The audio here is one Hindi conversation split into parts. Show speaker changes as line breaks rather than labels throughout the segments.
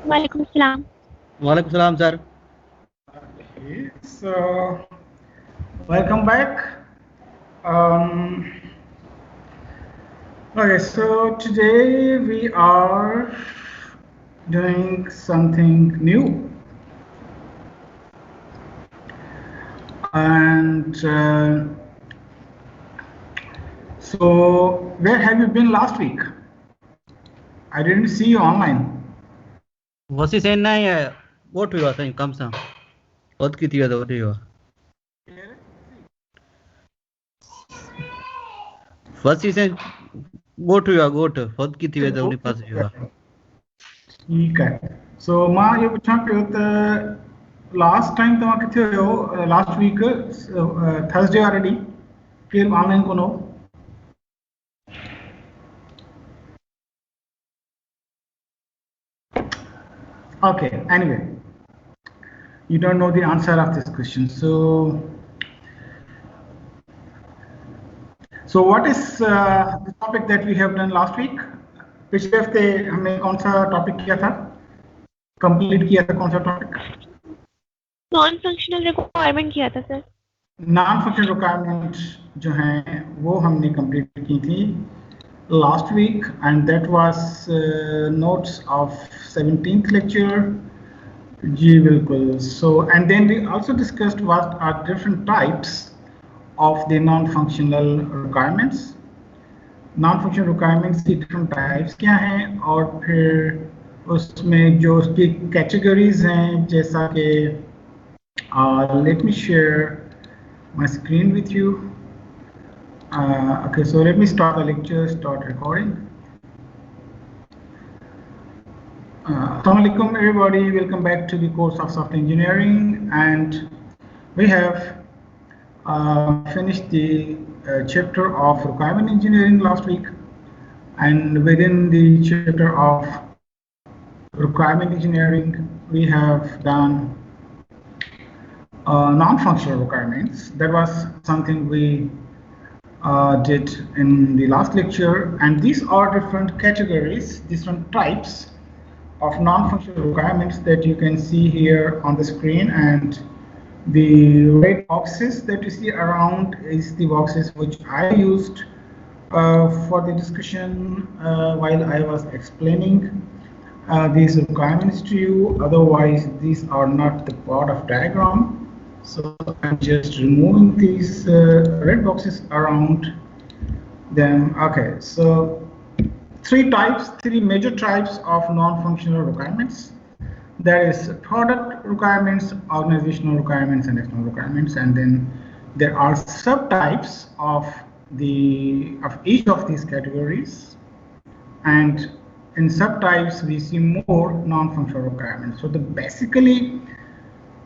वालेकुम सलाम।
वालेकुम सलाम sir.
Okay, so welcome back. Um, okay, so today we are doing something new, and so where have you been last week? I didn't see you online.
वसी से नहीं है वो ठुआ सही कम सा बहुत की थी तो ठुआ वसी से गोट हुआ गोट बहुत की थी तो उन्हीं पास हुआ
ठीक है। सो मां ये पूछा पियो त लास्ट टाइम तव्हां किथे हुयो लास्ट वीक थर्सडे वारे ॾींहुं केरु ऑनलाइन कोन हो? Okay, anyway, you don't know the answer of this question. So what is the topic that we have done last week? पिछले हफ्ते हमने कौन सा टॉपिक किया था, कंप्लीट किया था? कौन सा टॉपिक?
नॉन फंक्शनल रिक्वायरमेंट किया था सर।
नॉन फंक्शनल रिक्वायरमेंट जो हैं वो हमने कंप्लीट की थी last week, and that was notes of 17th lecture. जी बिल्कुल. So and then we also discussed what are different types of the non-functional requirements. Non-functional requirements की different types क्या हैं और फिर उसमें जो उसकी categories हैं, जैसा कि let me share my screen with you. Okay, so let me start the lecture, start recording. Assalamu alaikum everybody, welcome back to the course of software engineering, and we have finished the chapter of requirement engineering last week, and within the chapter of requirement engineering we have done non-functional requirements. That was something we did in the last lecture, and these are different categories, different types of non-functional requirements that you can see here on the screen, and the red boxes that you see around is the boxes which I used for the discussion while I was explaining these requirements to you. Otherwise these are not the part of diagram, so I'm just removing these red boxes around them. Okay, so three major types of non-functional requirements. There is product requirements, organizational requirements, and external requirements, and then there are subtypes of each of these categories, and in subtypes we see more non-functional requirements. So basically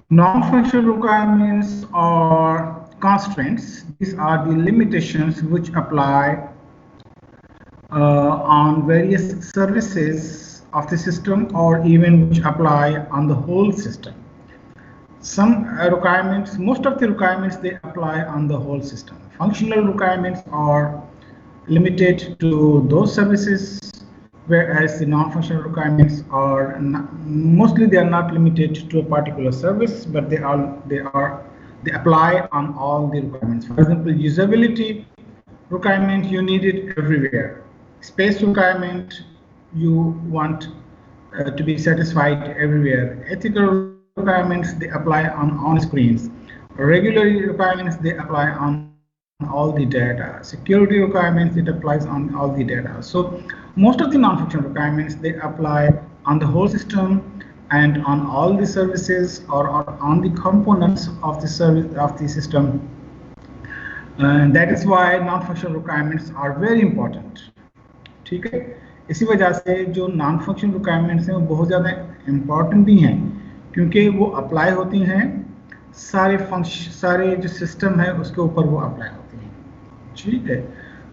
non-functional requirements are constraints. These are the limitations which apply on various services of the system, or even which apply on the whole system. Some requirements, most of the requirements, they apply on the whole system. Functional requirements are limited to those services, whereas the non-functional requirements are mostly they are not limited to a particular service, but they apply on all the requirements. For example, usability requirement, you need it everywhere. Space requirement, you want to be satisfied everywhere. Ethical requirements, they apply on screens. Regulatory requirements, they apply on all the data. Security requirements, it applies on all the data. So most of the non-functional requirements, they apply on the whole system and on all the services, or on the components of the service of the system. And that is why non-functional requirements are very important. ठीक है, इसी वजह से जो नॉन फंक्शनल रिक्वायरमेंट्स हैं वो बहुत ज़्यादा इम्पॉर्टेंट भी हैं, क्योंकि वो अप्लाई होती हैं सारे जो सिस्टम है उसके ऊपर वो अप्लाई होती हैं. ठीक है,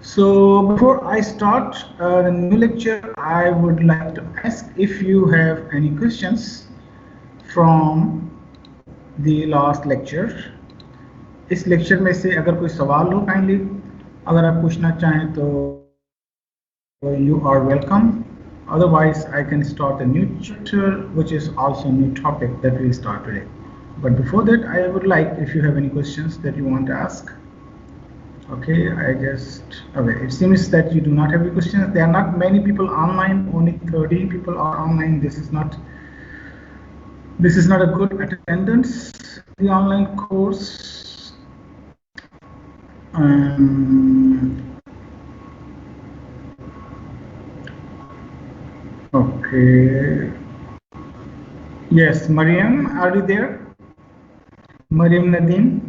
so before I start the new lecture I would like to ask if you have any questions from the last lecture. इस लेक्चर में से अगर कोई सवाल हो, काइंडली अगर आप पूछना चाहें तो you are welcome. Otherwise, I can start a new chapter, which is also a new topic that we'll start today. But before that, I would like, if you have any questions that you want to ask. Okay, okay, it seems that you do not have any questions. There are not many people online, only 13 people are online. This is not a good attendance, the online course. Okay. Yes, Mariam, are you there? Mariam Nadeem?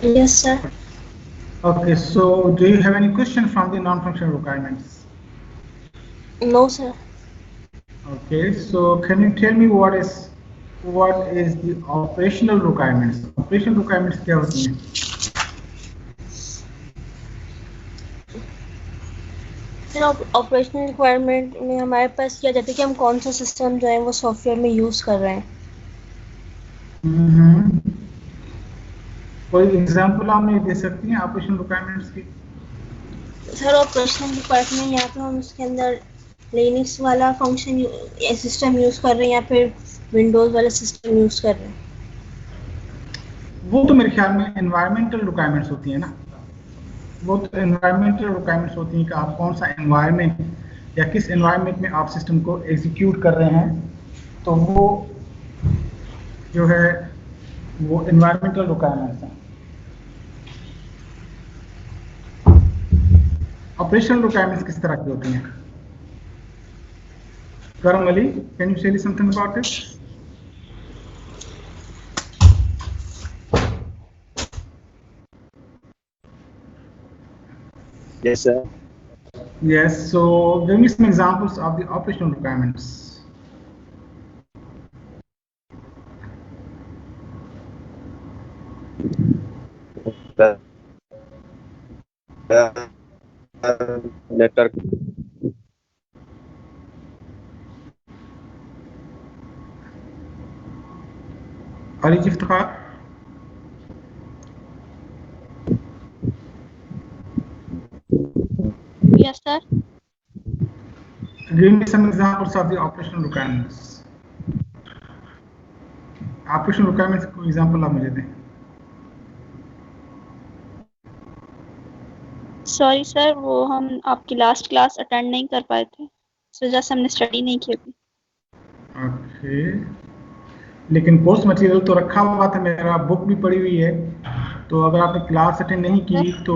Yes, sir.
Okay, so do you have any question from the non-functional requirements?
No, sir.
Okay, so can you tell me what is the operational requirements? Operational requirements क्या होती हैं?
फिर ऑपरेशनल रिक्वायरमेंट में हमारे पास क्या जाता है कि हम कौन सा सिस्टम जो है वो सॉफ्टवेयर में यूज कर रहे हैं.
कोई एग्जांपल आप नहीं दे सकती हैं ऑपरेशनल रिक्वायरमेंट्स की?
सर ऑपरेशनल रिक्वायरमेंट यहाँ पे हम उसके अंदर लिनक्स वाला फंक्शन सिस्टम यूज कर रहे हैं या फिर विंडोज वाला सिस्टम यूज कर रहे हैं.
वो तो मेरे ख्याल में एनवायरमेंटल रिक्वायरमेंट्स होती है ना. वो तो एनवायरमेंटल रिक्वायरमेंट्स होती हैं कि आप कौन सा एनवायरमेंट या किस एनवायरमेंट में आप सिस्टम को एग्जीक्यूट कर रहे हैं, तो वो जो है वो एनवायरमेंटल रिक्वायरमेंट्स हैं. ऑपरेशनल रिक्वायरमेंट्स किस तरह की होती हैं? करम अली, कैन यू से something about it?
Yes, sir.
Yes, so give me some examples of the operational requirements.
Network.
Ali Iftikhar?
Yes, sir.
Give me some examples of the operational requirements. Operational requirements को example आप मुझे दें.
सॉरी सर, वो हम आपकी लास्ट क्लास अटेंड नहीं कर पाए थे, इस वजह से हमने स्टडी नहीं की अभी.
ओके, लेकिन कोर्स मटेरियल तो रखा हुआ था, मेरा बुक भी पड़ी हुई है. तो अगर आपने क्लास अटेंड नहीं की तो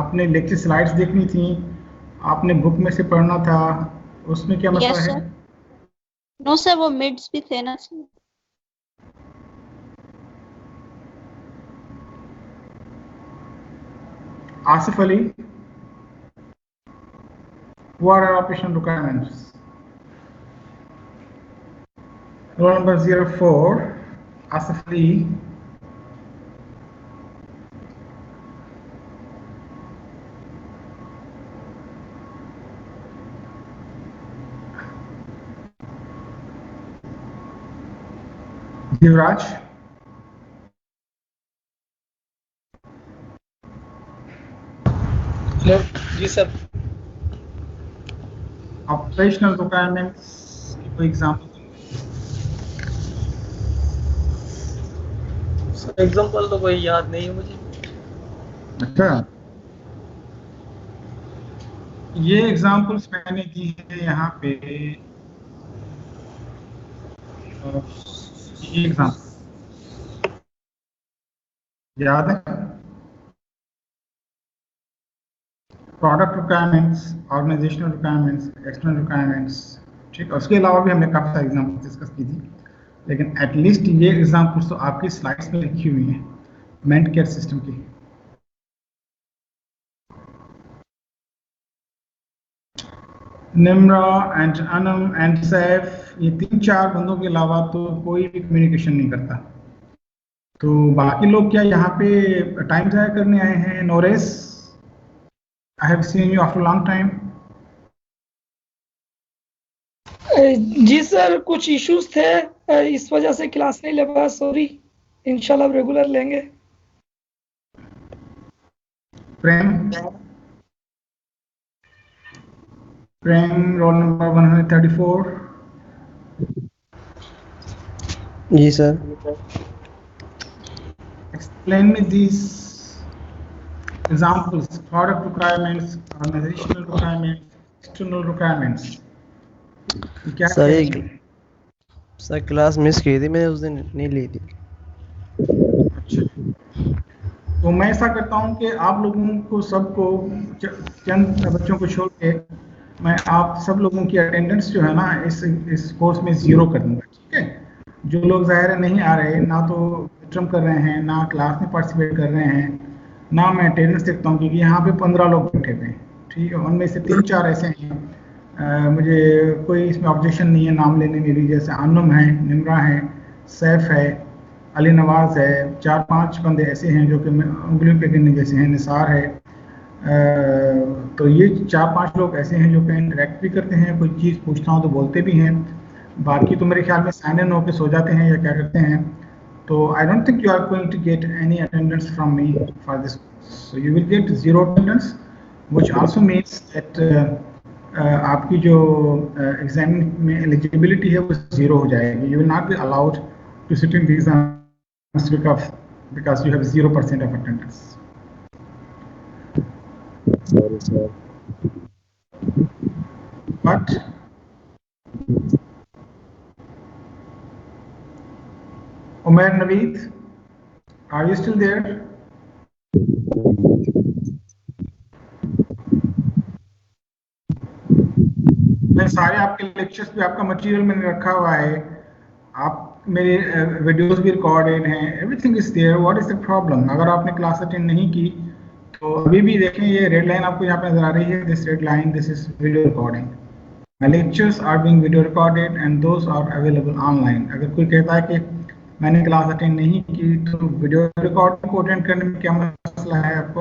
आपने लेक्चर स्लाइड्स देखनी थी, आपने बुक में से पढ़ना था. उसमें क्या मसला
Yes,
है?
sir. नो सर, वो मिड्स भी थे ना sir.
Asif Ali, what are operational requirements? Roll number 04, Asif Ali. Divraj.
Ji sir.
Operational requirements की कोई एग्जांपल?
सर एग्जांपल तो कोई याद नहीं है मुझे.
अच्छा, ये एग्जांपल्स मैंने दी है यहाँ पे. ये एग्जांपल याद है? Product requirements, organisational requirements, external requirements. ठीक है, उसके अलावा भी हमने काफ़ी सारे एग्जांपल्स डिस्कस की थी, लेकिन एटलीस्ट ये एग्जांपल्स तो आपकी स्लाइड्स में लिखी हुई हैं मेंट केयर सिस्टम की. निम्रा एंड अनम एंड सैफ, ये 3-4 बंदों के अलावा तो कोई भी कम्युनिकेशन नहीं करता. तो बाकी लोग क्या यहाँ पे टाइम ज़ाया करने आए हैं? नोरेस, I have seen you after a long time.
जी सर, कुछ इश्यूज थे, इस वजह से क्लास नहीं ले पाया, सॉरी. इंशाल्लाह रेगुलर लेंगे.
Prem roll number 134.
जी sir.
Explain me these examples: product requirements, organizational requirements, external requirements. क्या
सर
क्या
एक सर क्लास मिस की थी मैंने उस दिन, नहीं ली थी.
अच्छा, तो मैं ऐसा करता हूँ कि आप लोगों को सबको चंद बच्चों को छोड़ के मैं आप सब लोगों की अटेंडेंस जो है ना इस कोर्स में 0 कर दूंगा. ठीक है, जो लोग ज़ाहिर है नहीं आ रहे, ना तो विक्रम कर रहे हैं, ना क्लास में पार्टिसिपेट कर रहे हैं, ना मैं अटेंडेंस देखता हूँ, क्योंकि यहाँ पे 15 लोग बैठे हुए हैं. ठीक है, उनमें से 3-4 ऐसे हैं मुझे कोई इसमें ऑब्जेक्शन नहीं है नाम लेने में भी, जैसे अन्नम है, निमरा है, सैफ है, अली नवाज है, 4-5 बंदे ऐसे हैं जो कि उंगलियों पे गिनने जैसे हैं, निसार है. तो ये 4-5 लोग ऐसे हैं जो कि इंटरेक्ट भी करते हैं, कोई चीज़ पूछता हूँ तो बोलते भी हैं. बाकी तो मेरे ख्याल में साइन इन होकर सो जाते हैं या क्या करते हैं. तो I don't think you are going to get any attendance from me for this. So you will get 0 attendance, which also means that आपकी जो एग्जाम में एलिजिबिलिटी है वो 0 हो जाएगी. You will not be allowed to sit in the exams because you have 0% of attendance.
Sorry sir.
But Umair Naveed, are you still there? मैं सारे आपके लेक्चर्स पे आपका मटेरियल मैंने रखा हुआ है, आप मेरे वीडियोस भी रिकॉर्डेड हैं, everything is there. What is the problem? अगर आपने क्लास अटेंड नहीं की तो अभी भी देखें, ये रेड लाइन आपको यहाँ पे नजर आ रही है. This red line, this is video recording. My lectures are being video recorded and those are available online. अगर कोई कहता है कि मैंने क्लास अटेंड नहीं की, तो वीडियो रिकॉर्डिंग को अटेंड करने में क्या मसला है आपको?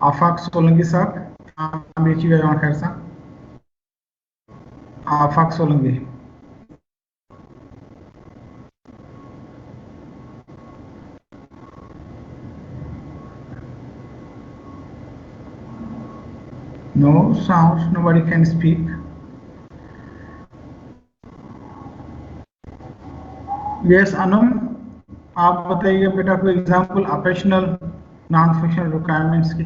आफाक सोलंकी साहब, खैर साहब, आफाक Solanki. No sounds, nobody can speak. Yes, Anum, आप बताइए बेटा कोई example operational non functional requirements की.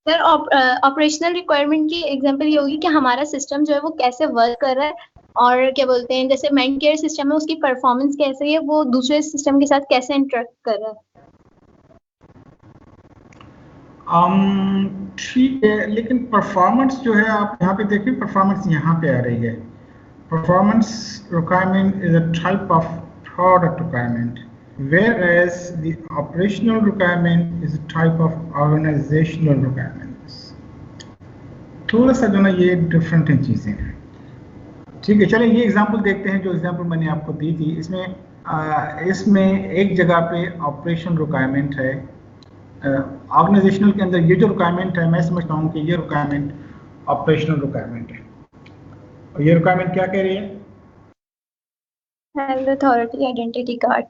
सर ऑपरेशनल रिक्वायरमेंट की एग्जांपल ये होगी कि हमारा सिस्टम जो है वो कैसे वर्क कर रहा है, और क्या बोलते हैं, जैसे मेन केयर सिस्टम है उसकी परफॉर्मेंस कैसे है, वो दूसरे सिस्टम के साथ कैसे इंटरेक्ट कर रहा है.
ठीक है, लेकिन परफॉर्मेंस जो है आप यहाँ पे देखिए, परफॉर्मेंस यहाँ पे आ रही है. Performance requirement is a type of product requirement, whereas the operational requirement is a type of organizational requirements. थोड़ा सा जो ना ये डिफरेंट हैं चीज़ें. ठीक है, चलिए ये एग्जांपल देखते हैं. जो एग्जांपल मैंने आपको दी थी, इसमें एक जगह पे ऑपरेशन रिक्वायरमेंट है. ऑर्गेनाइजेशनल के अंदर ये जो रिक्वायरमेंट है, मैं समझता हूँ कि ये रिक्वायरमेंट ऑपरेशनल रिक्वायरमेंट है. और ये रिक्वायरमेंट क्या कह रही है?
Health authority identity card.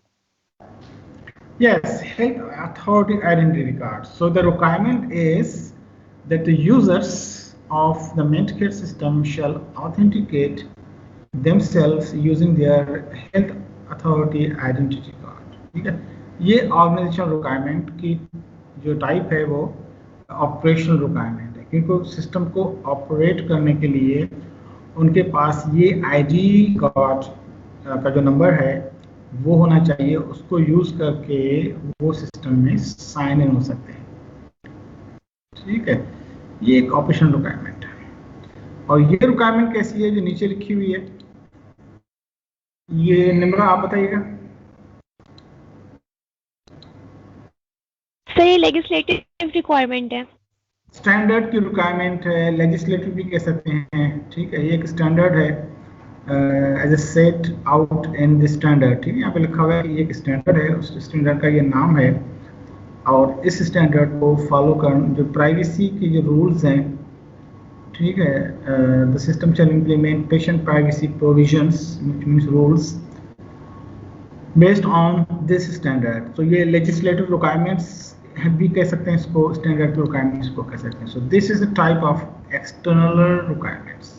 Yes, health authority identity card. So the requirement is that the users of the Medicare system shall authenticate themselves using their health authority identity card. ठीक है, ये ऑर्गेनाइजेशनल रिक्वायरमेंट की जो टाइप है वो ऑपरेशनल रिक्वायरमेंट है, क्योंकि सिस्टम को ऑपरेट करने के लिए उनके पास ये आईडी कार्ड का जो नंबर है वो होना चाहिए. उसको यूज करके वो सिस्टम में साइन इन हो सकते हैं. ठीक है, ये एक ऑपरेशनल रिक्वायरमेंट है. और ये रिक्वायरमेंट कैसी है जो नीचे लिखी हुई है, ये निम्रा आप बताइएगा.
सर ये लेजिस्लेटिव रिक्वायरमेंट है.
स्टैंडर्ड की रिक्वायरमेंट है, लेजिस्लेटिव भी कह सकते हैं. ठीक है, ये एक स्टैंडर्ड है as a set out in the standard. ठीक है, यहाँ पे लिखा हुआ है कि ये एक स्टैंडर्ड है, उस स्टैंडर्ड का ये नाम है. और इस स्टैंडर्ड को फॉलो कर जो प्राइवेसी के जो रूल्स हैं, ठीक है, the system shall implement patient privacy provisions which means rules based on this standard. तो ये लेजिस्लेटिव रिक्वायरमेंट्स भी कह सकते हैं इसको, स्टैंडर्ड रिक्वायरमेंट्स को कह सकते हैं। So this is a type of external requirements,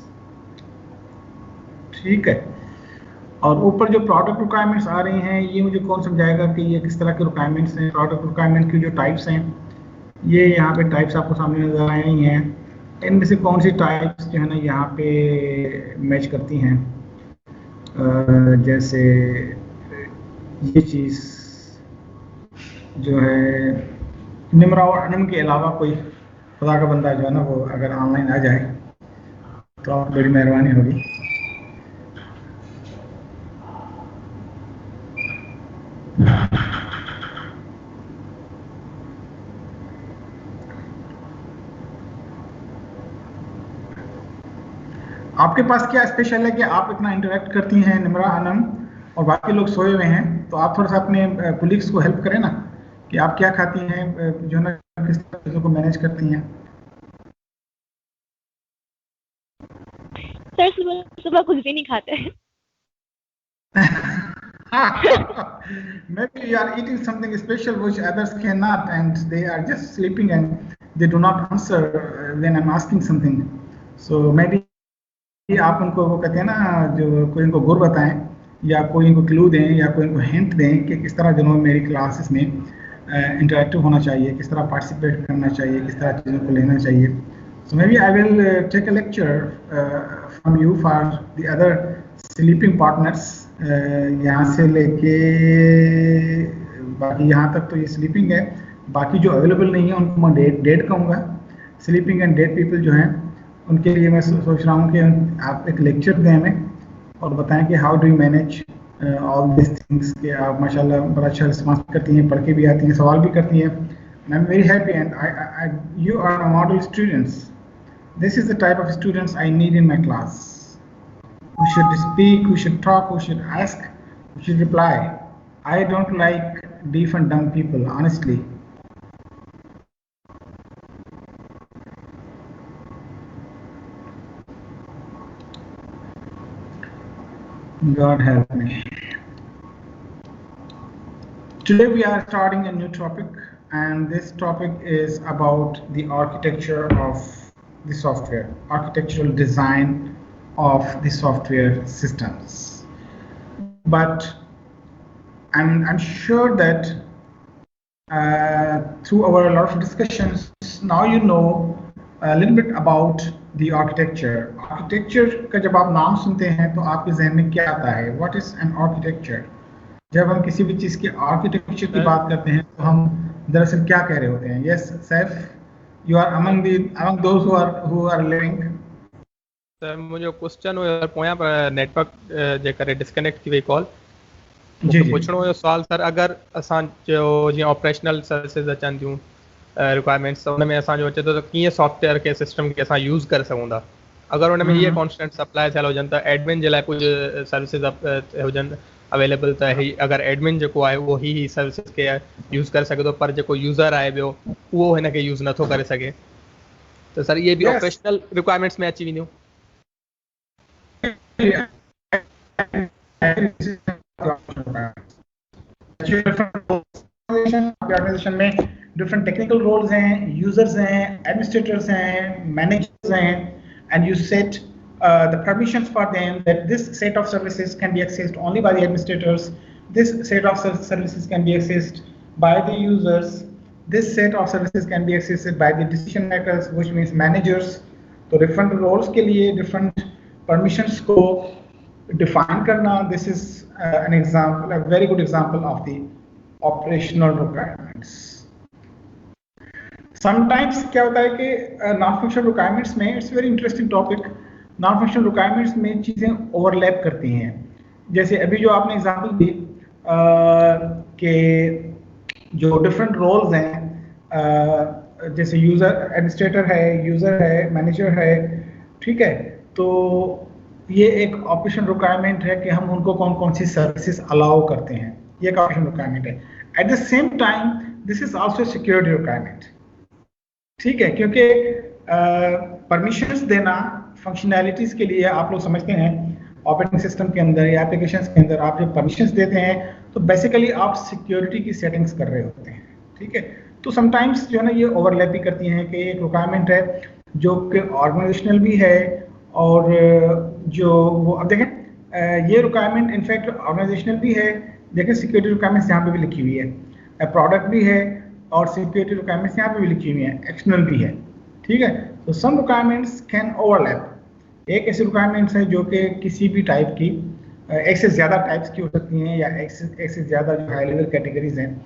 ठीक है। और ऊपर जो प्रोडक्ट रिक्वायरमेंट्स आ रही हैं, ये मुझे कौन समझाएगा कि ये किस तरह के रिक्वायरमेंट्स हैं। प्रोडक्ट रिक्वायरमेंट की जो टाइप्स हैं, ये यहाँ पे टाइप्स आपको सामने नजर आ रही हैं। इनमें से कौन सी टाइप्स जो है ना यहाँ पे मैच करती हैं। जैसे ये चीज़ जो है, निम्रा और अनम के अलावा कोई खुदा का बंदा जो है ना वो अगर ऑनलाइन आ जाए तो आप बड़ी मेहरबानी होगी। आपके पास क्या स्पेशल है कि आप इतना इंटरेक्ट करती हैं निम्रा, अनम और बाकी लोग सोए हुए हैं, तो आप थोड़ा सा अपने कोलीग्स को हेल्प करें ना कि आप क्या खाती हैं, जो है ना किस चीज़ों को मैनेज करती हैं।
सर सुबह सुबह कुछ भी नहीं खाते हैं।
Maybe you are eating something special which others cannot, and they are just sleeping and they do not answer when I'm asking something. So maybe आप उनको वो कहते हैं ना, जो कोई इनको गुर बताएं या कोई इनको क्लू दें या कोई इनको हिंट दें कि किस तरह जो मेरी क्लासेस में इंटरेक्टिव होना चाहिए, किस तरह पार्टिसिपेट करना चाहिए, किस तरह चीज़ों को लेना चाहिए। So maybe I will take a lecture from you for the other sleeping partners. यहाँ से लेके बाकी यहाँ तक तो ये स्लीपिंग है, बाकी जो अवेलेबल नहीं है उनको मैं डेड कहूँगा। स्लीपिंग एंड डेड पीपल जो हैं उनके लिए मैं सोच रहा हूँ कि आप एक लेक्चर दें हमें और बताएं कि how do you manage all this things. कि आप माशाल्लाह बड़ा अच्छा रिस्पॉन्स करती हैं, पढ़ के भी आती हैं, सवाल भी करती हैं। I am very happy and you are model students. This is the type of students I need in my class. Who should speak, who should talk, who should ask, who should reply. I don't like deaf and dumb people, honestly. God help me. Today we are starting a new topic, and this topic is about the architecture of the software, architectural design of the software systems. But I'm sure that through our lot of discussions, now you know a little bit about the architecture. Architecture का जब आप नाम सुनते हैं तो आपके जहन में क्या आता है? What is an architecture? जब हम किसी भी चीज़ के आर्किटेक्चर की बात करते हैं तो हम दरअसल क्या कह रहे होते हैं? Yes, Saif, you are among those who are living.
Sir मुझे क्वेश्चन हो पोया पर नेटवर्क जे करे डिस्कनेक्ट थी वई कॉल।
जी जी।
पुछणो हो सवाल सर, अगर असां जो जी ऑपरेशनल सर्विसेज अचन थियूं रिक्वायरमेंट्स, उन में असां जो अचे तो कीअं सॉफ्टवेयर के सिस्टम के असां यूज़ करे सघूं था। अगर उन में ये कॉन्स्टेंट सप्लाई थियल हुजनि त एडमिन जे लाइ कुछ सर्विसेज हुजनि अवेलेबल, त ही अगर एडमिन जेको आहे उहो ही सर्विसेज के यूज़ करे सघे थो, पर जेको यूज़र आहे ॿियो उहो हिन खे यूज़ नथो करे सघे। त सर ये भी ऑपरेशनल रिक्वायरमेंट्स में अची वेंदियूं।
ऑर्गेनाइजेशन में डिफरेंट टेक्निकल रोल्स हैं, यूजर्स हैं, एडमिनिस्ट्रेटर्स हैं, मैनेजर्स हैं, and you set the permissions for them that this set of services can be accessed only by the administrators, this set of services can be accessed by the users, this set of services can be accessed by the decision makers, which means managers. तो different roles के लिए different permissions को define करना, this is an example, a very good example of the operational requirements. Sometimes क्या होता है कि non-functional requirements में, it's a very interesting topic, non functional requirements में चीज़ें ओवरलैप करती हैं। जैसे अभी जो आपने एग्जांपल दी कि जो डिफरेंट रोल्स हैं, जैसे यूज़र एडमिनिस्ट्रेटर है, यूज़र है, मैनेजर है, ठीक है, तो ये एक ऑपरेशन रिक्वायरमेंट है कि हम उनको कौन कौन सी सर्विसेज अलाउ करते हैं, ये एक ऑपरेशन रिक्वायरमेंट है। At the same time this is also security requirement, ठीक है, क्योंकि परमिशंस देना फंक्शनैलिटीज़ के लिए आप लोग समझते हैं ऑपरेटिंग सिस्टम के अंदर या एप्लीकेशंस के अंदर आप जब परमिशंस देते हैं तो बेसिकली आप सिक्योरिटी की सेटिंग्स कर रहे होते हैं, ठीक है। तो समटाइम्स जो है ना ये ओवरलैप भी करती हैं कि एक रिक्वायरमेंट है जो कि ऑर्गेनाइजेशनल भी है और जो वो अब देखें ये रिक्वायरमेंट इनफैक्ट ऑर्गेनाइजेशनल भी है। देखें सिक्योरिटी रिक्वायरमेंट्स यहाँ पे भी लिखी हुई है, प्रोडक्ट भी है और सिक्योरिटी रिक्वायरमेंट्स यहाँ पे भी लिखी हुई हैं, एक्सटर्नल भी है, ठीक है। तो सम रिक्वायरमेंट्स कैन ओवरलैप। एक ऐसी रिक्वायरमेंट्स है जो कि किसी भी टाइप की एक से ज़्यादा टाइप्स की हो सकती हैं या एक से ज़्यादा जो हाई लेवल कैटेगरीज हैं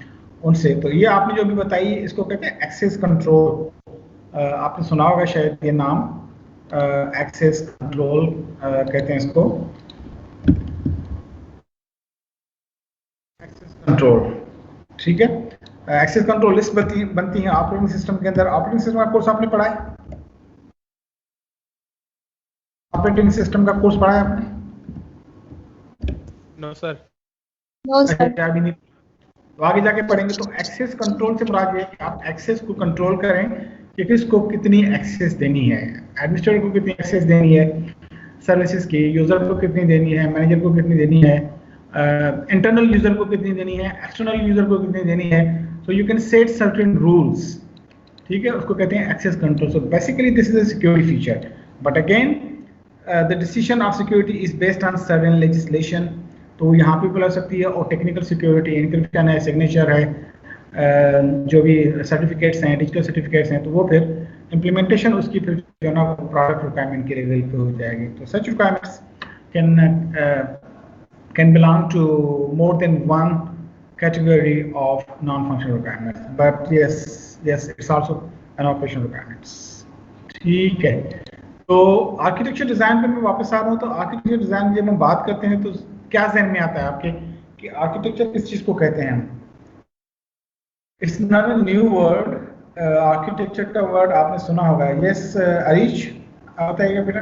उनसे। तो ये आपने जो भी बताई इसको कहते हैं एक्सेस कंट्रोल। आपने सुना होगा शायद ये नाम, एक्सेस कंट्रोल कहते हैं इसको, एक्सेस कंट्रोल, ठीक है। एक्सेस कंट्रोल लिस्ट बनती है ऑपरेटिंग सिस्टम के अंदर। ऑपरेटिंग सिस्टम का कोर्स आपने पढ़ा है? ऑपरेटिंग सिस्टम का कोर्स पढ़ा है आपने?
No sir.
No sir.
अच्छा अभी नहीं, तो आगे जाके पढ़ेंगे। तो एक्सेस कंट्रोल से मुराद ये है कि आप एक्सेस को कंट्रोल करें कि किसको कितनी एक्सेस देनी है, एडमिनिस्ट्रेटर को कितनी एक्सेस देनी है सर्विसेज की, यूजर को कितनी देनी है, मैनेजर को कितनी देनी है, इंटरनल यूजर को कितनी देनी है, एक्सटर्नल यूजर को कितनी देनी है। So you can set certain rules, ठीक है, उसको कहते हैं access control. So basically this is a security feature, but again the decision of security is based on certain legislation. तो यहाँ पे हो सकती है और टेक्निकल सिक्योरिटी, इनक्रिप्शन है, सिग्नेचर है, जो भी सर्टिफिकेट्स हैं, डिजिटल सर्टिफिकेट्स हैं, तो वो फिर इम्प्लीमेंटेशन उसकी फिर जो ना प्रोडक्ट रिक्वायरमेंट के लेवल पे हो जाएगी। तो सच requirements can belong to more than one category of non-functional requirements, but yes it's also an operational requirements, ठीक है। तो आर्किटेक्चर डिजाइन पे मैं वापस आ रहा हूँ। तो आर्किटेक्चर डिजाइन जब हम बात करते हैं तो क्या जहन में आता है आपके कि आर्किटेक्चर किस चीज को कहते हैं हम? It's not a new word, architecture का वर्ड आपने सुना होगा। यस अरीश आप बताइएगा बेटा।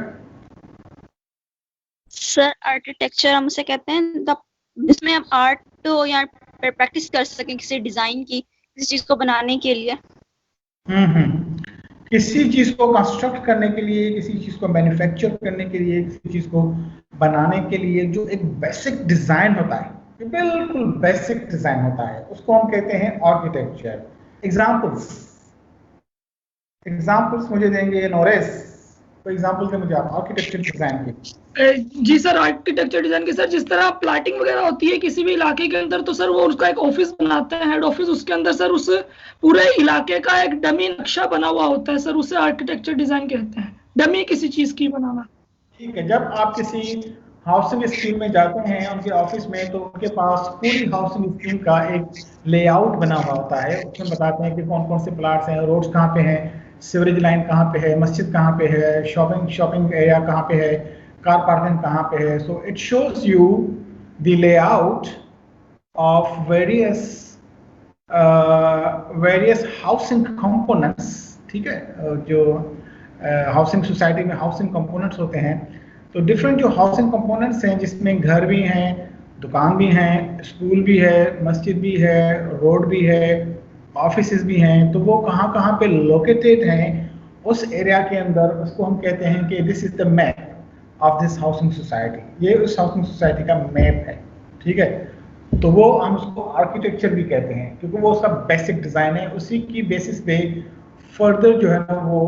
सर आर्किटेक्चर हम उसे कहते हैं जिसमें हम आर्ट या प्रैक्टिस कर सकें किसी डिजाइन की, किसी चीज को बनाने के लिए।
किसी चीज को कंस्ट्रक्ट करने के लिए, किसी चीज को मैन्युफैक्चर करने के लिए, किसी चीज को बनाने के लिए जो एक बेसिक डिजाइन होता है, बिल्कुल बेसिक डिजाइन होता है, उसको हम कहते हैं आर्किटेक्चर। एग्जांपल्स मुझे देंगे नोरेस, कोई एग्जांपल दे मुझे आप आर्किटेक्चर डिजाइन की।
जी सर, आर्किटेक्चर डिजाइन की सर जिस तरह प्लाटिंग वगैरह होती है किसी भी इलाके के अंदर, तो सर वो उसका एक ऑफिस बनाते हैं, हेड ऑफिस, उसके अंदर सर उस पूरे इलाके का एक डमी नक्शा बना हुआ होता है सर, उसे आर्किटेक्चर डिजाइन कहते हैं, डमी किसी चीज की बनाना।
ठीक है, जब आप किसी हाउसिंग स्कीम में जाते हैं उनके ऑफिस में, तो उनके पास पूरी हाउसिंग स्कीम का एक लेआउट बना हुआ होता है। उसमें बताते हैं कि कौन कौन से प्लाट्स हैं, रोड्स कहाँ पे हैं, सीवरेज लाइन कहाँ पे है, मस्जिद कहाँ पे है, शॉपिंग एरिया कहाँ पे है, कार पार्किंग कहाँ पे है। So it shows you the layout of various housing components, ठीक है। जो हाउसिंग सोसाइटी में हाउसिंग कंपोनेंट्स होते हैं, तो डिफरेंट जो हाउसिंग कंपोनेंट्स हैं जिसमें घर भी हैं, दुकान भी हैं, स्कूल भी है, मस्जिद भी है, रोड भी है, ऑफिसेज भी हैं, तो वो कहाँ कहाँ पे लोकेटेड हैं उस एरिया के अंदर, उसको हम कहते हैं कि this is the map of this housing society. ये उस हाउसिंग सोसाइटी का मैप है, ठीक है। तो वो हम उसको आर्किटेक्चर भी कहते हैं क्योंकि वो उसका बेसिक डिजाइन है, उसी की बेसिस पे फर्दर जो है ना वो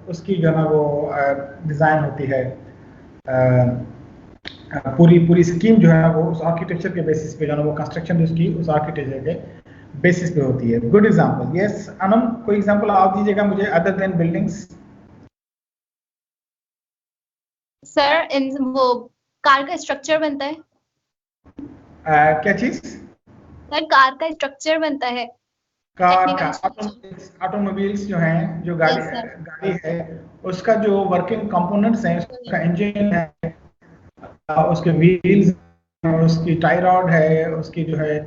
उसकी जो है ना वो डिजाइन होती है, पूरी स्कीम जो है ना वो उस आर्किटेक्चर के बेसिस पे जो है ना वो कंस्ट्रक्शन उसकी उस आर्किटेक्चर के बेसिस पे होती है। Good example. यस अनम, कोई एग्जांपल आप दीजिएगा मुझे अदर देन बिल्डिंग्स।
सर इन वो कार का स्ट्रक्चर बनता है।
क्या चीज?
सर कार का स्ट्रक्चर बनता है,
कार का ऑटोमोबाइल्स जो हैं, जो गाड़ी है उसका जो वर्किंग कंपोनेंट्स हैं, उसका इंजन है, उसके व्हील्स, उसकी टाई रॉड है, उसकी जो है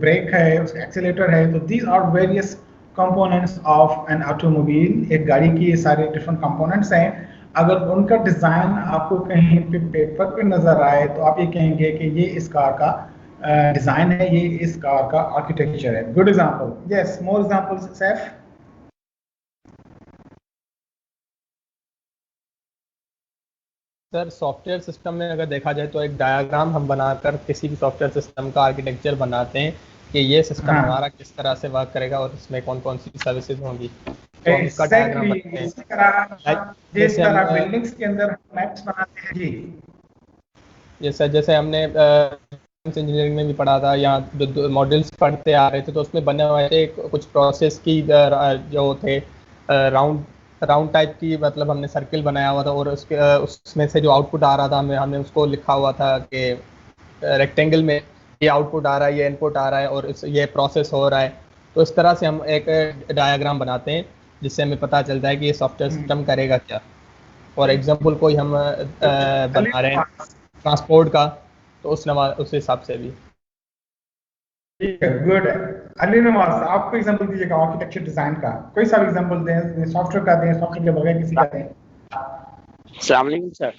ब्रेक है, उसका एक्सीलेटर है। तो these are various components of an automobile. एक गाड़ी की ये सारे डिफरेंट कंपोनेंट्स हैं। अगर उनका डिजाइन आपको कहीं पे पेपर पे नजर आए तो आप ये कहेंगे कि ये इस कार का डिजाइन है, ये इस कार का आर्किटेक्चर है। Good example. Yes, more examples Saif.
Sir software system में अगर देखा जाए तो एक डायग्राम हम बनाकर किसी भी सॉफ्टवेयर सिस्टम का आर्किटेक्चर बनाते हैं कि ये सिस्टम
हाँ।
हमारा किस तरह से वर्क करेगा और इसमें कौन कौन सी सर्विसेज होंगी, तो हम उसका डायग्राम बनाते हैं।
जिस तरह बिल्डिंग्स के अंदर मैप्स बनाते हैं जी।
जैसे हमने इंजीनियरिंग में भी पढ़ा था, यहाँ जो मॉडल्स पढ़ते आ रहे थे तो उसमें बने हुए थे कुछ प्रोसेस की जो थे राउंड टाइप की, मतलब हमने सर्किल बनाया हुआ था और उसमें से जो आउटपुट आ रहा था हमने उसको लिखा हुआ था कि रेक्टेंगल में ये आउटपुट आ रहा है, ये इनपुट आ रहा है और ये प्रोसेस हो रहा है। तो इस तरह से हम एक डायग्राम बनाते हैं जिससे हमें पता चलता है कि ये सॉफ्टवेयर सिस्टम करेगा क्या। और एग्जाम्पल कोई हम बना रहे हैं ट्रांसपोर्ट का, तो उस हिसाब से भी।
ठीक है, गुड है। अली नवाज, आप कोई एग्जांपल दीजिएगा आर्किटेक्चर डिजाइन का, कोई सा एग्जांपल दें, सॉफ्टवेयर का दें, सॉफ्टवेयर के बगैर किसी का दें।
अस्सलाम वालेकुम सर।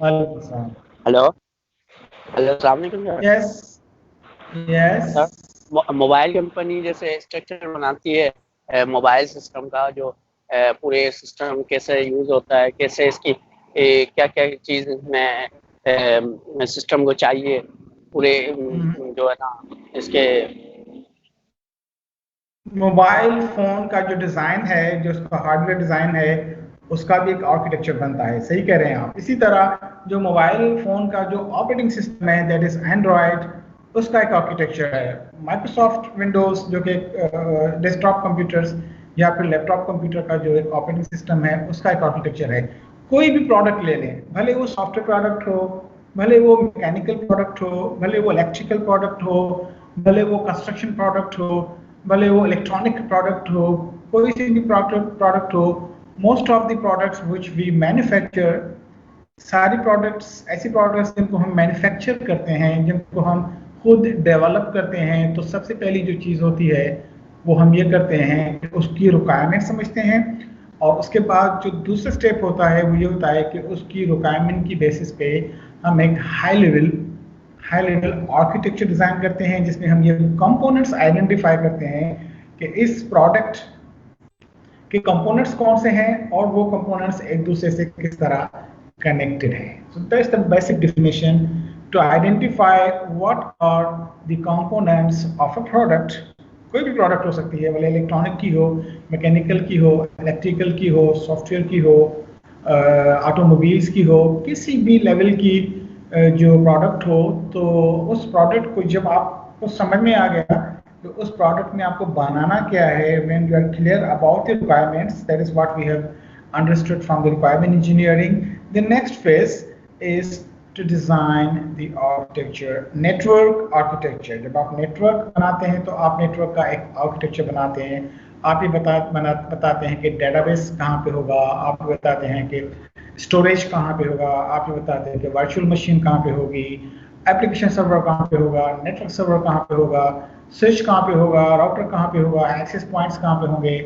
वालेकुम सलाम।
हेलो अस्सलाम वालेकुम sir.
Yes
sir, mobile company जैसे स्ट्रक्चर बनाती है मोबाइल सिस्टम का, जो पूरे सिस्टम कैसे यूज होता है, कैसे इसकी क्या क्या चीज़ में सिस्टम को चाहिए, पूरे जो है ना इसके
मोबाइल फोन का जो डिजाइन है, जो उसका हार्डवेयर डिजाइन है, उसका भी एक आर्किटेक्चर बनता है। सही कह रहे हैं आप। इसी तरह जो मोबाइल फोन का जो ऑपरेटिंग सिस्टम है, दैट इज एंड्रॉयड, उसका एक आर्किटेक्चर है। माइक्रोसॉफ्ट विंडोज जो कि डेस्कटॉप कंप्यूटर्स या फिर लैपटॉप कंप्यूटर का जो एक ऑपरेटिंग सिस्टम है, उसका एक आर्किटेक्चर है। कोई भी प्रोडक्ट ले लें, भले वो सॉफ्टवेयर प्रोडक्ट हो, भले वो मैकेनिकल प्रोडक्ट हो, भले वो इलेक्ट्रिकल प्रोडक्ट हो, भले वो कंस्ट्रक्शन प्रोडक्ट हो, भले वो इलेक्ट्रॉनिक प्रोडक्ट हो, कोई सी भी प्रोडक्ट हो, most of the products which we manufacture, सारी प्रोडक्ट्स ऐसी प्रोडक्ट्स जिनको हम मैन्युफैक्चर करते हैं, जिनको हम खुद डेवलप करते हैं, तो सबसे पहली जो चीज़ होती है वो हम ये करते हैं कि उसकी रिक्वायरमेंट समझते हैं, और उसके बाद जो दूसरा स्टेप होता है वो ये होता है कि उसकी रिक्वायरमेंट की बेसिस पे हम एक हाई लेवल आर्किटेक्चर डिज़ाइन करते हैं, जिसमें हम ये कंपोनेंट्स आइडेंटिफाई करते हैं कि इस प्रोडक्ट के कंपोनेंट्स कौन से हैं और वो कंपोनेंट्स एक दूसरे से किस तरह कनेक्टेड हैं। So that's the basic definition to identify what are the components of a product. कोई भी प्रोडक्ट हो सकती है, भले इलेक्ट्रॉनिक की हो, मैकेनिकल की हो, इलेक्ट्रिकल की हो, सॉफ्टवेयर की हो, ऑटोमोबाइल्स की हो, किसी भी लेवल की जो प्रोडक्ट हो, तो उस प्रोडक्ट को जब आपको समझ में आ गया तो उस प्रोडक्ट में आपको बनाना क्या है, when you are clear about the requirements, that is what we have understood from the requirement engineering. The next phase is to design the architecture, network architecture। जब आप नेटवर्क बनाते हैं तो आप नेटवर्क का एक आर्किटेक्चर बनाते हैं। आप ये बताते हैं कि डेटाबेस कहाँ पे होगा, आप ये बताते हैं कि स्टोरेज कहाँ पे होगा, आप ये बताते हैं कि वर्चुअल मशीन कहाँ पे होगी, एप्लीकेशन सर्वर कहाँ पे होगा, नेटवर्क सर्वर कहाँ पे होगा, स्विच कहाँ पे होगा, राउटर कहाँ पे होगा, एक्सेस पॉइंट्स कहाँ पे होंगे।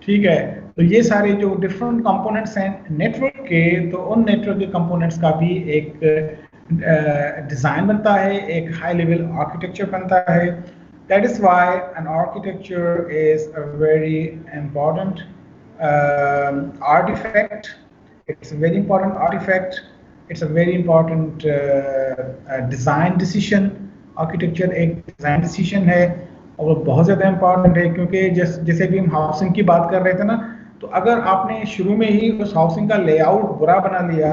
ठीक है, तो ये सारे जो डिफरेंट कंपोनेंट्स हैं नेटवर्क के, तो उन नेटवर्क के कंपोनेंट्स का भी एक डिज़ाइन बनता है, एक हाई लेवल आर्किटेक्चर बनता है। That is why an architecture is a very important artefact. It's a very important artefact, it's a very important design decision. Architecture एक डिज़ाइन डिसीजन है और बहुत ज़्यादा इम्पॉर्टेंट है, क्योंकि जैसे भी हम हाउसिंग की बात कर रहे थे ना, तो अगर आपने शुरू में ही उस हाउसिंग का लेआउट बुरा बना लिया,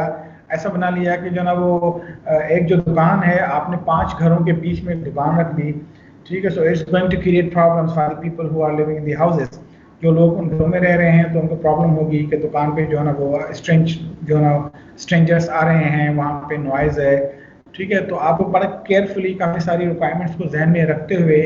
ऐसा बना लिया कि जो ना वो एक जो दुकान है आपने 5 घरों के बीच में दुकान रख दी, ठीक है, so it's going to create problems for the people who are living in the houses. जो लोग उन घरों में रह रहे हैं तो उनको प्रॉब्लम होगी कि दुकान पे जो है ना वो स्ट्रेंजर्स आ रहे हैं, वहाँ पे नॉइज़ है। ठीक है, तो आपको बड़ा केयरफुली काफ़ी सारी रिक्वायरमेंट्स को जहन में रखते हुए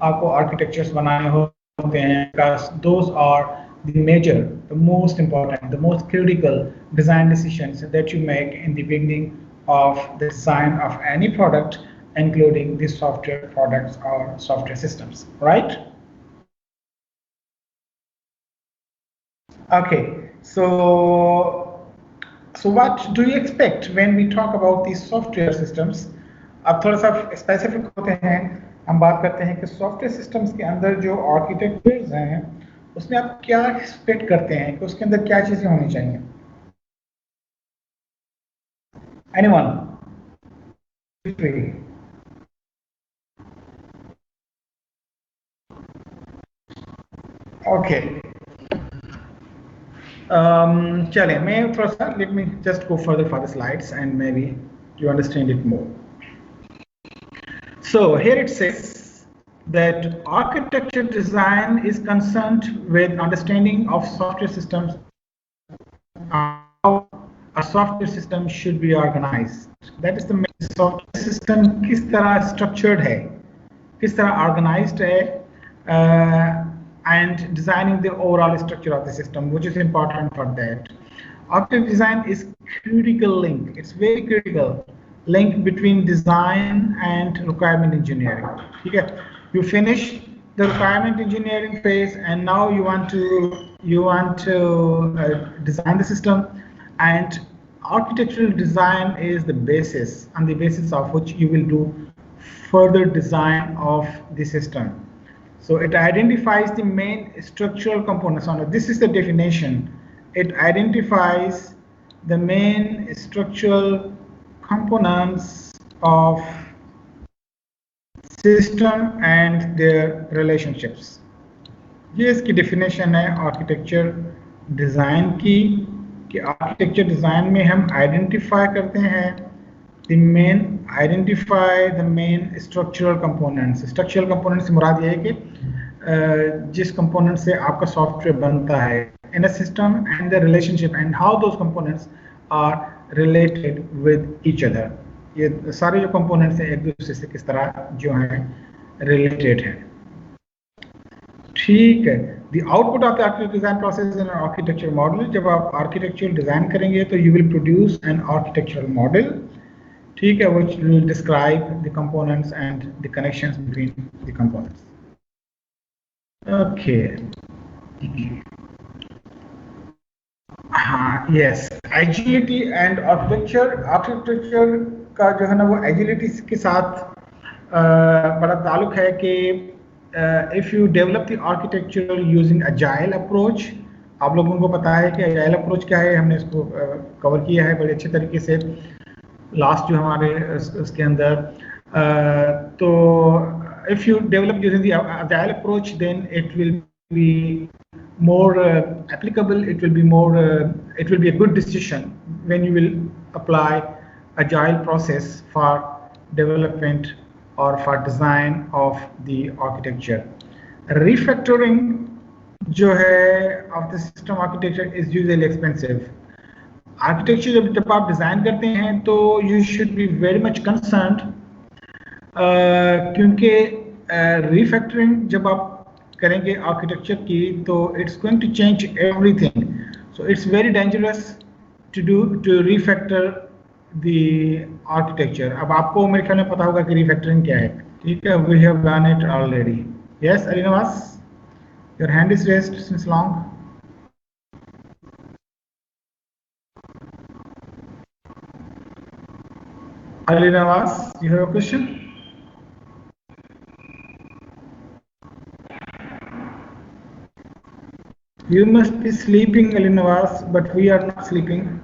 आपको आर्किटेक्चर्स बनाने होते हैं, because those are the major, the most important, the most critical design decisions that you make in the beginning of the design of any product, including the software products or software systems, right? Okay, so what do you expect when we talk about these software systems? अब थोड़ा सा स्पेसिफिक होते हैं, हम बात करते हैं कि सॉफ्टवेयर सिस्टम्स के अंदर जो आर्किटेक्चर्स हैं उसमें आप क्या एक्सपेक्ट करते हैं कि उसके अंदर क्या चीज़ें होनी चाहिए। Anyone? Three. Okay. चलिए मैं थोड़ा सा let me just go further for the slides and maybe you understand it more. So here it says that architecture design is concerned with understanding of software systems, how a software system should be organized. That is the main software system किस तरह structured है, किस तरह organized है, and designing the overall structure of the system, which is important for that. Architecture design is critical link. It's very critical link between design and requirement engineering. Okay, you finish the requirement engineering phase, and now you want to design the system, and architectural design is the basis, on the basis of which you will do further design of the system. So it identifies the main structural components. This is the definition. It identifies the main structural components of system and their relationships. ये इसकी definition है architecture design की, कि architecture design में हम identify करते हैं identify the main structural components. Structural components से मुराद ये है कि जिस component से आपका software बनता है in a system, and the relationship and how those components are related with each other. ये सारे जो components हैं एक दूसरे से किस तरह जो हैं related हैं. ठीक है. The output of the architecture design process is an architecture model. जब आप architectural design करेंगे तो you will produce an architectural model. ठीक है, which will describe the components and the connections between the components. Okay. Yes, agility and architecture. Architecture का जो है ना वो agility के साथ बड़ा ताल्लुक है कि if you develop the architecture using agile approach, आप लोगों को पता है कि agile approach क्या है, हमने इसको कवर किया है बड़े अच्छे तरीके से लास्ट जो हमारे उसके अंदर. तो if you develop using the agile approach, then it will be more applicable. It will be a good decision when you will apply agile process for development or for design of the architecture. Refactoring जो है of the system architecture is usually expensive. Architecture जब आप डिजाइन करते हैं तो you should be very much concerned क्योंकि refactoring जब आप करेंगे आर्किटेक्चर की तो it's going to change everything. So it's very dangerous to refactor the architecture. अब आपको मेरे ख्याल में पता होगा कि refactoring क्या है. ठीक है, we have done it already. Yes, Ali Nawaz, your hand is raised since long. Ali Nawaz, you have a question? You must be sleeping, Ali Nawaz, but we are not sleeping.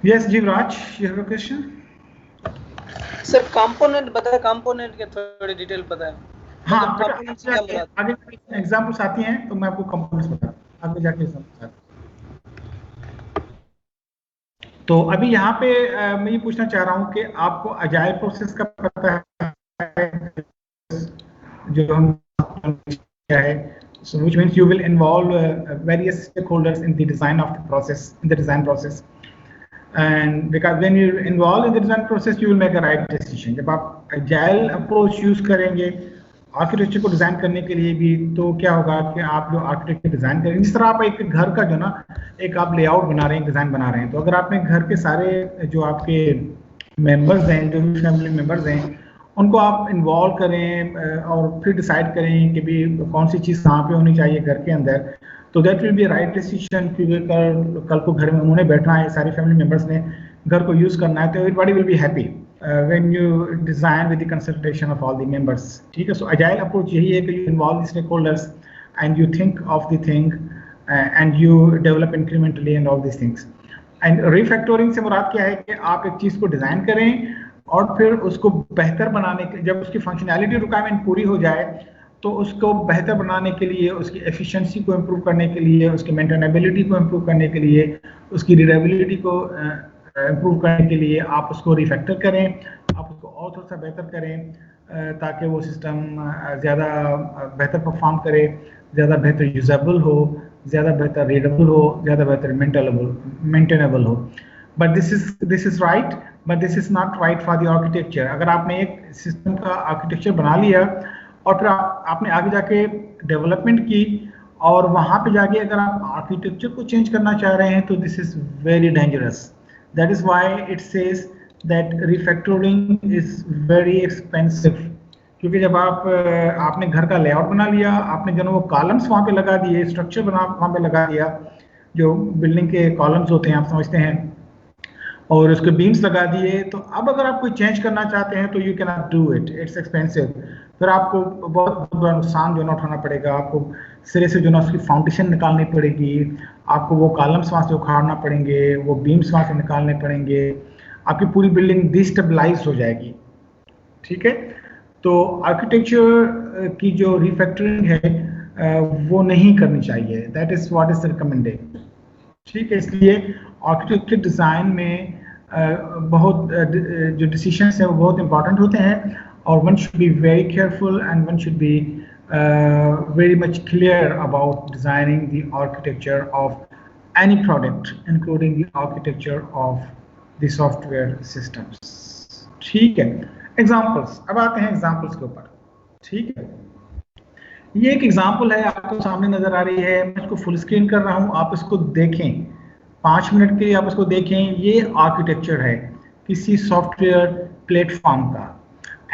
Yes, Jivraj, you have a question?
Sir, component बता है, component के थोड़ी डिटेल पता है.
हाँ, आगे एग्जाम्पल्स आती हैं तो मैं आपको कंपोनेंट्स बताता हूँ. आगे जाके एग्जाम्पल्स आते हैं. तो अभी यहाँ पे मैं ये पूछना चाह रहा हूँ कि आपको अजाइल प्रोसेस का पता है जो हम क्या है. So which means you will involve various stakeholders in the design of the process, and because when you involve in the design process, you will make a right decision. जब आप agile approach use करेंगे आर्किटेक्चर को डिजाइन करने के लिए भी तो क्या होगा कि आप जो आर्किटेक्चर डिजाइन करेंगे, जिस तरह आप एक घर का जो ना एक आप लेआउट बना रहे हैं, डिजाइन बना रहे हैं, तो अगर आपने घर के सारे जो आपके मेंबर्स हैं, जो भी फैमिली मेंबर्स हैं, उनको आप इन्वॉल्व करें और फिर डिसाइड करें कि भी कौन सी चीज़ कहाँ पे होनी चाहिए घर के अंदर, तो that will be right decision. क्योंकि कल को घर में उन्होंने बैठना है, सारे फैमिली मेम्बर्स ने घर को यूज़ करना है, तो everybody will be happy when you design with the consultation of all the members. ठीक है, सो अजाइल अप्रोच यही है कि you involve the stakeholders and you think of the thing and you develop incrementally and all this things. And refactoring से मुराद क्या है कि आप एक चीज को डिजाइन करें और फिर उसको बेहतर बनाने के, जब उसकी फंक्शनैलिटी रिक्वायरमेंट पूरी हो जाए तो उसको बेहतर बनाने के लिए, उसकी एफिशिएंसी को इम्प्रूव करने के लिए, उसकी मेंटेनेबिलिटी को इम्प्रूव करने के लिए, उसकी रीडेबिलिटी को इम्प्रूव करने के लिए आप उसको रिफैक्टर करें, आप उसको और थोड़ा सा बेहतर करें ताकि वो सिस्टम ज़्यादा बेहतर परफॉर्म करे, ज़्यादा बेहतर यूजेबल हो, ज़्यादा बेहतर रीडेबल हो, ज़्यादा बेहतर मेंटेनेबल हो. But this is right, but this is not right for the architecture. अगर आपने एक सिस्टम का आर्किटेक्चर बना लिया और फिर आपने आगे जाके डेवलपमेंट की और वहाँ पे जाके अगर आप आर्किटेक्चर को चेंज करना चाह रहे हैं तो this is very dangerous. That is why it says that refactoring is very expensive. क्योंकि जब आपने घर का लेआउट बना लिया, आपने जो वो कॉलम्स वहाँ पे लगा दिए, स्ट्रक्चर बना वहाँ पे लगा दिया, जो बिल्डिंग के कॉलम्स होते हैं आप समझते हैं, और उसके बीम्स लगा दिए, तो अब अगर आप कोई चेंज करना चाहते हैं तो you can not do it, it's expensive. फिर आपको बहुत बड़ा नुकसान जो ना उठाना पड़ेगा, आपको सिरे से जो ना उसकी फाउंडेशन निकालनी पड़ेगी, आपको वो कॉलम्स वहाँ से उखाड़ना पड़ेंगे, वो बीम्स वहाँ से निकालने पड़ेंगे, आपकी पूरी बिल्डिंग डिस्टेबलाइज हो जाएगी. ठीक है, तो आर्किटेक्चर की जो रिफैक्टरिंग है वो नहीं करनी चाहिए. That is what is recommended. ठीक है, इसलिए आर्किटेक्चर डिज़ाइन में बहुत जो डिसीजंस है वो बहुत इंपॉर्टेंट होते हैं, और one should be very careful and one should be very much clear about designing the architecture of any product, including the architecture of the software systems. ठीक है, एग्जाम्पल्स. अब आते हैं एग्जाम्पल्स के ऊपर. ठीक है, ये एक एग्जाम्पल है, आपको सामने नजर आ रही है, मैं इसको फुल स्क्रीन कर रहा हूँ, आप इसको देखें 5 मिनट के लिए, आप इसको देखें. ये आर्किटेक्चर है किसी सॉफ्टवेयर प्लेटफॉर्म का.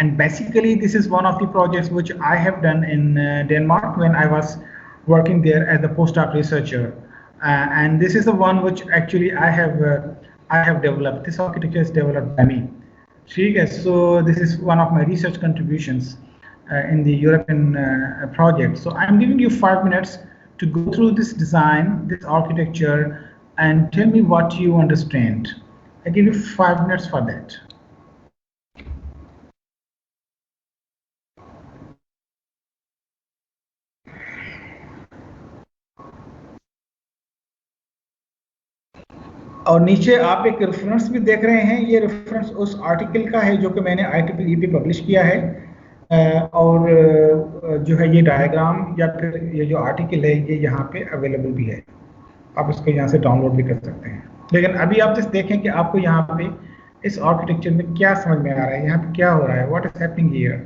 And basically this is one of the projects which I have done in Denmark when I was working there as a postdoc researcher, and this is the one which actually I have developed. This architecture is developed by me. So this is one of my research contributions in the European project. So I'm giving you 5 minutes to go through this design, this architecture, and tell me what you understand. I give you 5 minutes for that. और नीचे आप एक रेफरेंस भी देख रहे हैं. ये रेफरेंस उस आर्टिकल का है जो कि मैंने IEEE पे पब्लिश किया है, और जो है ये डायग्राम या फिर ये जो आर्टिकल है ये यहाँ पे अवेलेबल भी है, आप इसको यहाँ से डाउनलोड भी कर सकते हैं. लेकिन अभी आप जस्ट देखें कि आपको यहाँ पे इस आर्किटेक्चर में क्या समझ में आ रहा है, यहाँ पे क्या हो रहा है, what is happening here.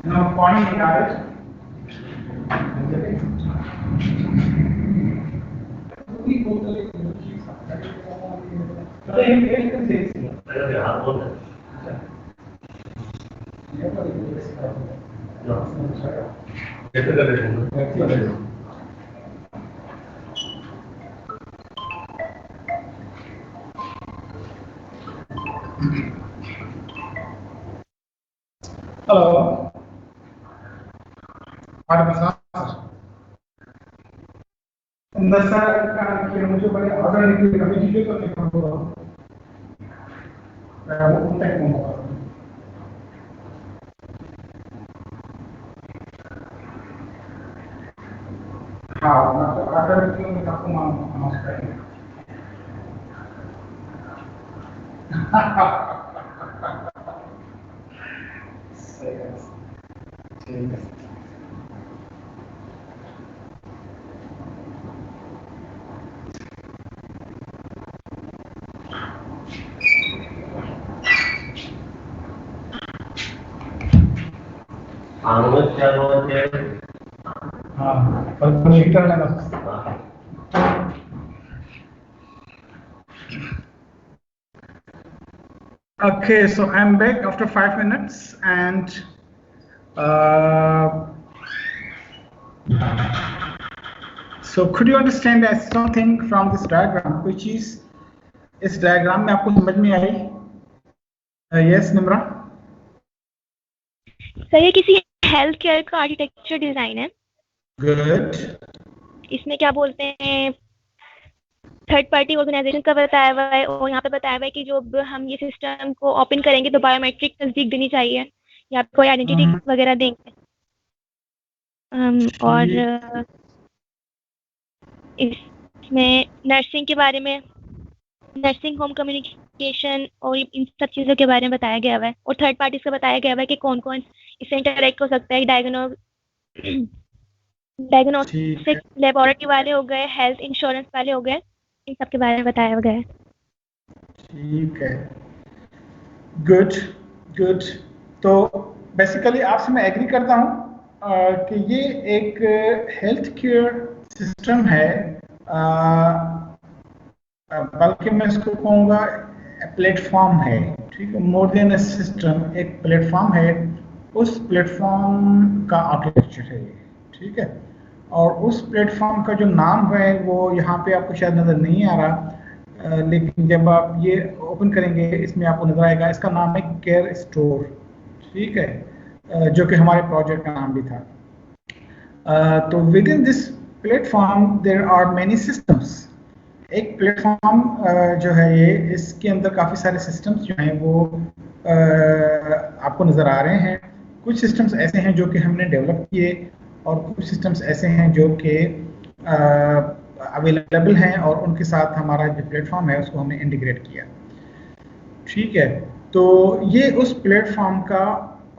Now, point guys. Hello. Sir मुझे बड़े ऑर्डर निकले कभी चीजें तो नहीं करता वो कॉन्टैक्ट में होगा हाँ मतलब ऑर्डर निकले में आपको अनाउंस करेंगे सही है ठीक है Okay, so I'm back after 5 minutes and so could you understand something from this diagram which is इस diagram में आपको समझ में आई? Yes, Nimra?
सर ये किसी हेल्थ केयर का आर्किटेक्चर डिजाइन है.
Good.
इसमें क्या बोलते हैं थर्ड पार्टी ऑर्गेनाइजेशन का बताया हुआ है और यहाँ पे बताया हुआ है कि जो हम ये सिस्टम को ओपन करेंगे तो बायोमेट्रिक तस्दीक देनी चाहिए या कोई आइडेंटिटी वगैरह देंगे और इसमें नर्सिंग के बारे में नर्सिंग होम कम्युनिकेशन और इन सब चीज़ों के बारे में बताया गया हुआ है और थर्ड पार्टीज का बताया गया हुआ है कि कौन कौन इससे इंटरेक्ट हो सकता है. डायग्नोस्टिक लेबोरेटरी वाले हो गए, हेल्थ इंश्योरेंस वाले हो गए, इन सब के बारे में बताया गया है.
ठीक है, गुड गुड. तो बेसिकली आपसे मैं एग्री करता हूँ कि ये एक हेल्थ केयर सिस्टम है, बल्कि मैं इसको कहूँगा प्लेटफॉर्म है. ठीक है, मोर देन अ सिस्टम, एक प्लेटफॉर्म है. उस प्लेटफॉर्म का आर्किटेक्चर है ये. ठीक है, और उस प्लेटफॉर्म का जो नाम है वो यहाँ पे आपको शायद नज़र नहीं आ रहा, लेकिन जब आप ये ओपन करेंगे इसमें आपको नज़र आएगा. इसका नाम है केयर स्टोर. ठीक है, जो कि हमारे प्रोजेक्ट का नाम भी था. तो within this platform there are many systems. एक प्लेटफॉर्म जो है ये, इसके अंदर काफ़ी सारे सिस्टम्स जो हैं वो आपको नज़र आ रहे हैं. कुछ सिस्टम्स ऐसे हैं जो कि हमने डेवलप किए और कुछ सिस्टम्स ऐसे हैं जो कि अवेलेबल हैं और उनके साथ हमारा जो प्लेटफॉर्म है उसको हमने इंटीग्रेट किया. ठीक है, तो ये उस प्लेटफॉर्म का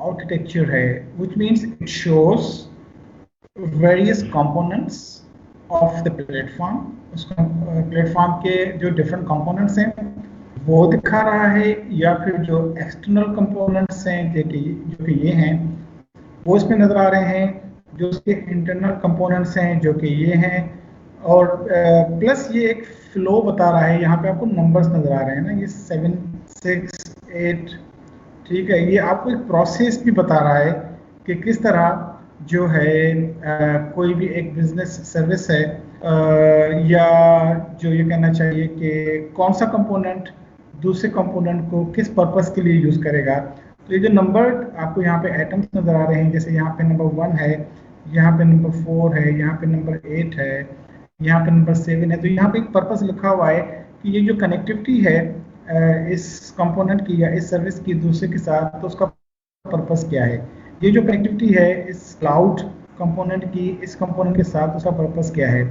आर्किटेक्चर है, which means it shows various components of the platform. उस प्लेटफॉर्म के जो डिफरेंट कंपोनेंट्स हैं वो दिखा रहा है, या फिर जो एक्सटर्नल कंपोनेंट्स हैं जो कि ये हैं वो इसमें नज़र आ रहे हैं. जो उसके इंटरनल कंपोनेंट्स हैं जो कि ये हैं, और प्लस ये एक फ्लो बता रहा है. यहाँ पे आपको नंबर्स नज़र आ रहे हैं ना, ये 7, 6, 8. ठीक है, ये आपको एक प्रोसेस भी बता रहा है कि किस तरह जो है कोई भी एक बिजनेस सर्विस है, या जो ये कहना चाहिए कि कौन सा कंपोनेंट दूसरे कंपोनेंट को किस पर्पस के लिए यूज़ करेगा. तो ये जो नंबर आपको यहाँ पे आइटम्स नज़र आ रहे हैं, जैसे यहाँ पे नंबर 1 है, यहाँ पे नंबर 4 है, यहाँ पे नंबर 8 है, यहाँ पे नंबर 7 है. तो यहाँ पे एक पर्पस लिखा हुआ है कि ये जो कनेक्टिविटी है इस कंपोनेंट की या इस सर्विस की दूसरे के साथ, तो उसका पर्पस क्या है. ये जो कनेक्टिविटी है इस क्लाउड कंपोनेंट की इस कंपोनेंट के साथ, उसका पर्पस क्या है.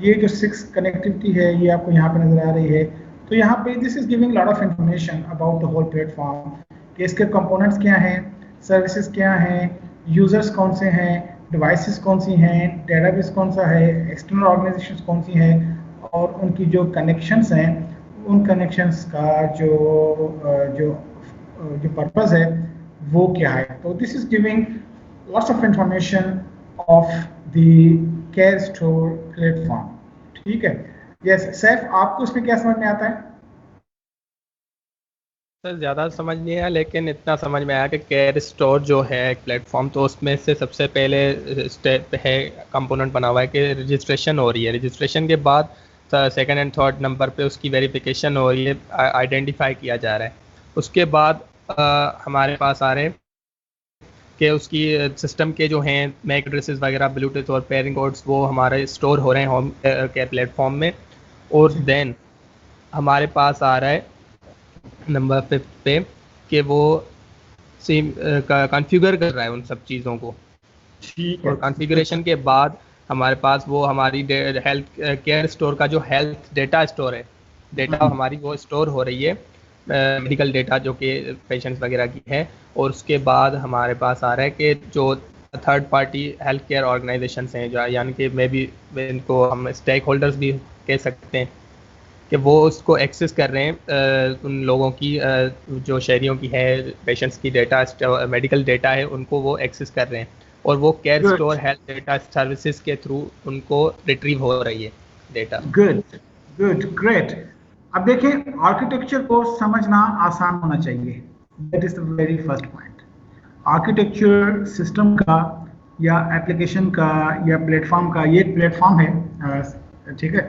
ये जो 6 कनेक्टिविटी है ये आपको यहाँ पे नज़र आ रही है. तो यहाँ पे this is giving lot of information about the whole platform, कि इसके कंपोनेंट्स क्या हैं, सर्विसेज क्या हैं, यूजर्स कौन से हैं, डिवाइसेस कौन सी हैं, डेटाबेस कौन सा है, एक्सटर्नल ऑर्गेनाइजेशंस कौन सी हैं, और उनकी जो कनेक्शंस हैं उन कनेक्शंस का जो पर्पस है वो क्या है. तो this is giving lots of information of the care store platform. ठीक है? Yes, सैफ, आपको इसमें क्या समझ में आता है?
सर ज़्यादा समझ नहीं आया, लेकिन इतना समझ में आया कि केयर स्टोर जो है एक प्लेटफॉर्म, तो उसमें से सबसे पहले स्टेप है, कंपोनेंट बना हुआ है कि रजिस्ट्रेशन हो रही है। रजिस्ट्रेशन के बाद सेकंड एंड थर्ड नंबर पे उसकी वेरिफिकेशन हो रही है, आइडेंटिफाई किया जा रहा है। उसके बाद हमारे पास आ रहे हैं कि उसकी सिस्टम के जो हैं मैक एड्रेसेस वगैरह, ब्लूटूथ और पेयरिंग कोड्स, वो हमारे स्टोर हो रहे हैं होम केयर प्लेटफॉर्म में। और देन हमारे पास आ रहा है नंबर 5 पे कि वो सेम कॉन्फ़िगर कर रहा है उन सब चीज़ों को। और कॉन्फ़िगरेशन के बाद हमारे पास वो हमारी हेल्थ केयर स्टोर का जो हेल्थ डेटा स्टोर है, डेटा हमारी वो स्टोर हो रही है, मेडिकल डेटा जो कि पेशेंट्स वगैरह की है। और उसके बाद हमारे पास आ रहा है कि जो third party health care organisations हैं, जो यानी कि मे बी इनको हम स्टेक होल्डर्स भी कह सकते हैं, कि वो उसको एक्सेस कर रहे हैं उन लोगों की जो शहरियों की है, पेशेंट्स की डेटा, मेडिकल डेटा है, उनको वो एक्सेस कर रहे हैं। और वो care store health data services के थ्रू उनको रिट्रीव हो रही है डेटा।
Good, great. अब देखिए, आर्किटेक्चर को समझना आसान होना चाहिए, that is the very first point. Architecture system का या एप्लीकेशन का या प्लेटफॉर्म का, ये एक प्लेटफॉर्म है, ठीक है?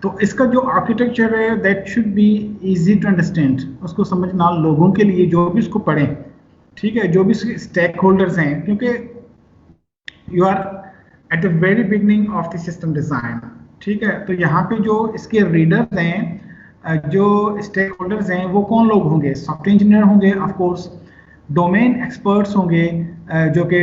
तो इसका जो आर्किटेक्चर है that should be easy to understand, उसको समझना लोगों के लिए जो भी इसको पढ़ें, ठीक है, जो भी स्टेक होल्डर्स हैं, क्योंकि you are at the very beginning of the system design, ठीक है? तो यहाँ पे जो इसके रीडर्स हैं, जो स्टेक होल्डर्स हैं, वो कौन लोग होंगे? सॉफ्टवेयर इंजीनियर होंगे, ऑफ कोर्स, डोमेन एक्सपर्ट्स होंगे, जो कि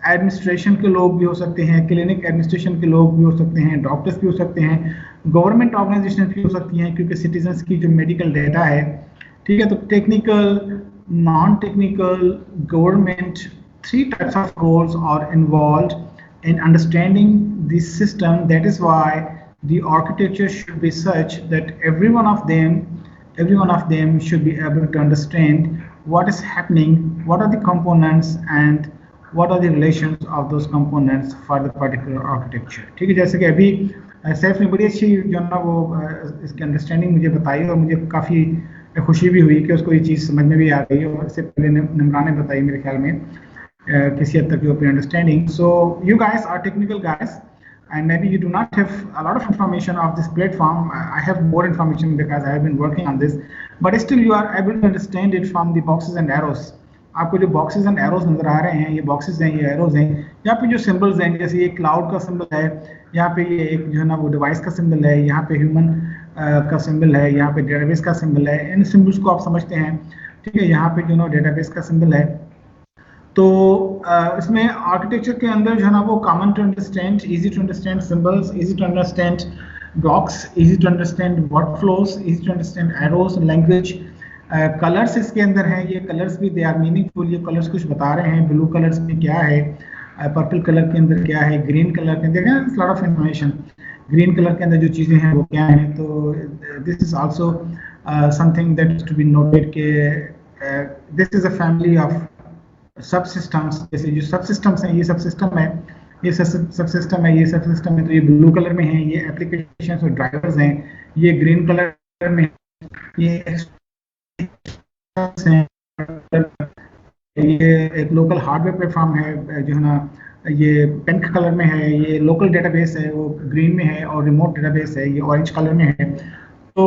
एडमिनिस्ट्रेशन के लोग भी हो सकते हैं, क्लिनिक एडमिनिस्ट्रेशन के लोग भी हो सकते हैं, डॉक्टर्स भी हो सकते हैं, गवर्नमेंट ऑर्गेनाइजेशन भी हो सकती हैं, क्योंकि सिटीजन्स की जो मेडिकल डेटा है, ठीक है? तो technical, non technical, government, 3 types of roles are involved in understanding the system. That is why the architecture should be such that every one of them should be able to understand what is happening, what are the components, and what are the relations of those components for the particular architecture. ठीक है? जैसे कि अभी सैफ ने बड़ी अच्छी जो ना वो इसकी अंडरस्टैंडिंग मुझे बताई, और मुझे काफ़ी खुशी भी हुई कि उसको ये चीज़ समझ में भी आ गई, और इससे पहले निमरान ने बताई मेरे ख्याल में किसी हद तक जो अपनी understanding. So you guys are technical guys, and maybe you do not have a lot of information of this platform. I have more information because I have been working on this, but still you are able to understand it from the boxes and arrows. आपको जो boxes and arrows नजर आ रहे हैं, ये boxes हैं, ये arrows हैं, यहाँ पे जो symbols हैं, जैसे ये cloud का symbol है, यहाँ पे ये एक जो है ना वो device का symbol है, यहाँ पे human का symbol है, यहाँ पे database का symbol है। इन symbols को आप समझते हैं, ठीक है? यहाँ पे जो ना database का symbol है। तो इसमें आर्किटेक्चर के अंदर जो है ना वो common to understand, easy to understand symbols, easy to understand blocks, easy to understand workflows, easy to understand arrows, language, colours इसके अंदर हैं। ये कलर्स भी दे आर मीनिंगफुल, ये कलर्स कुछ बता रहे हैं। ब्लू कलर्स में क्या है, पर्पल कलर के अंदर क्या है, ग्रीन कलर के अंदर lot of information, green colour के अंदर जो चीज़ें हैं वो क्या हैं। तो this is also something that is to be noted के this is a family of subsystems. जैसे जो सब सिस्टम्स हैं, ये सब सिस्टम है, ये सब सिस्टम है, ये सब सिस्टम है। तो ये ब्लू कलर में है, ये एप्लीकेशंस और ड्राइवर्स हैं। ये ग्रीन कलर में, ये एक लोकल हार्डवेयर प्लेटफॉर्म है जो है ना, ये पिंक कलर में है। ये लोकल डेटाबेस है, वो ग्रीन में है, और रिमोट डेटाबेस है, ये ऑरेंज कलर में है। तो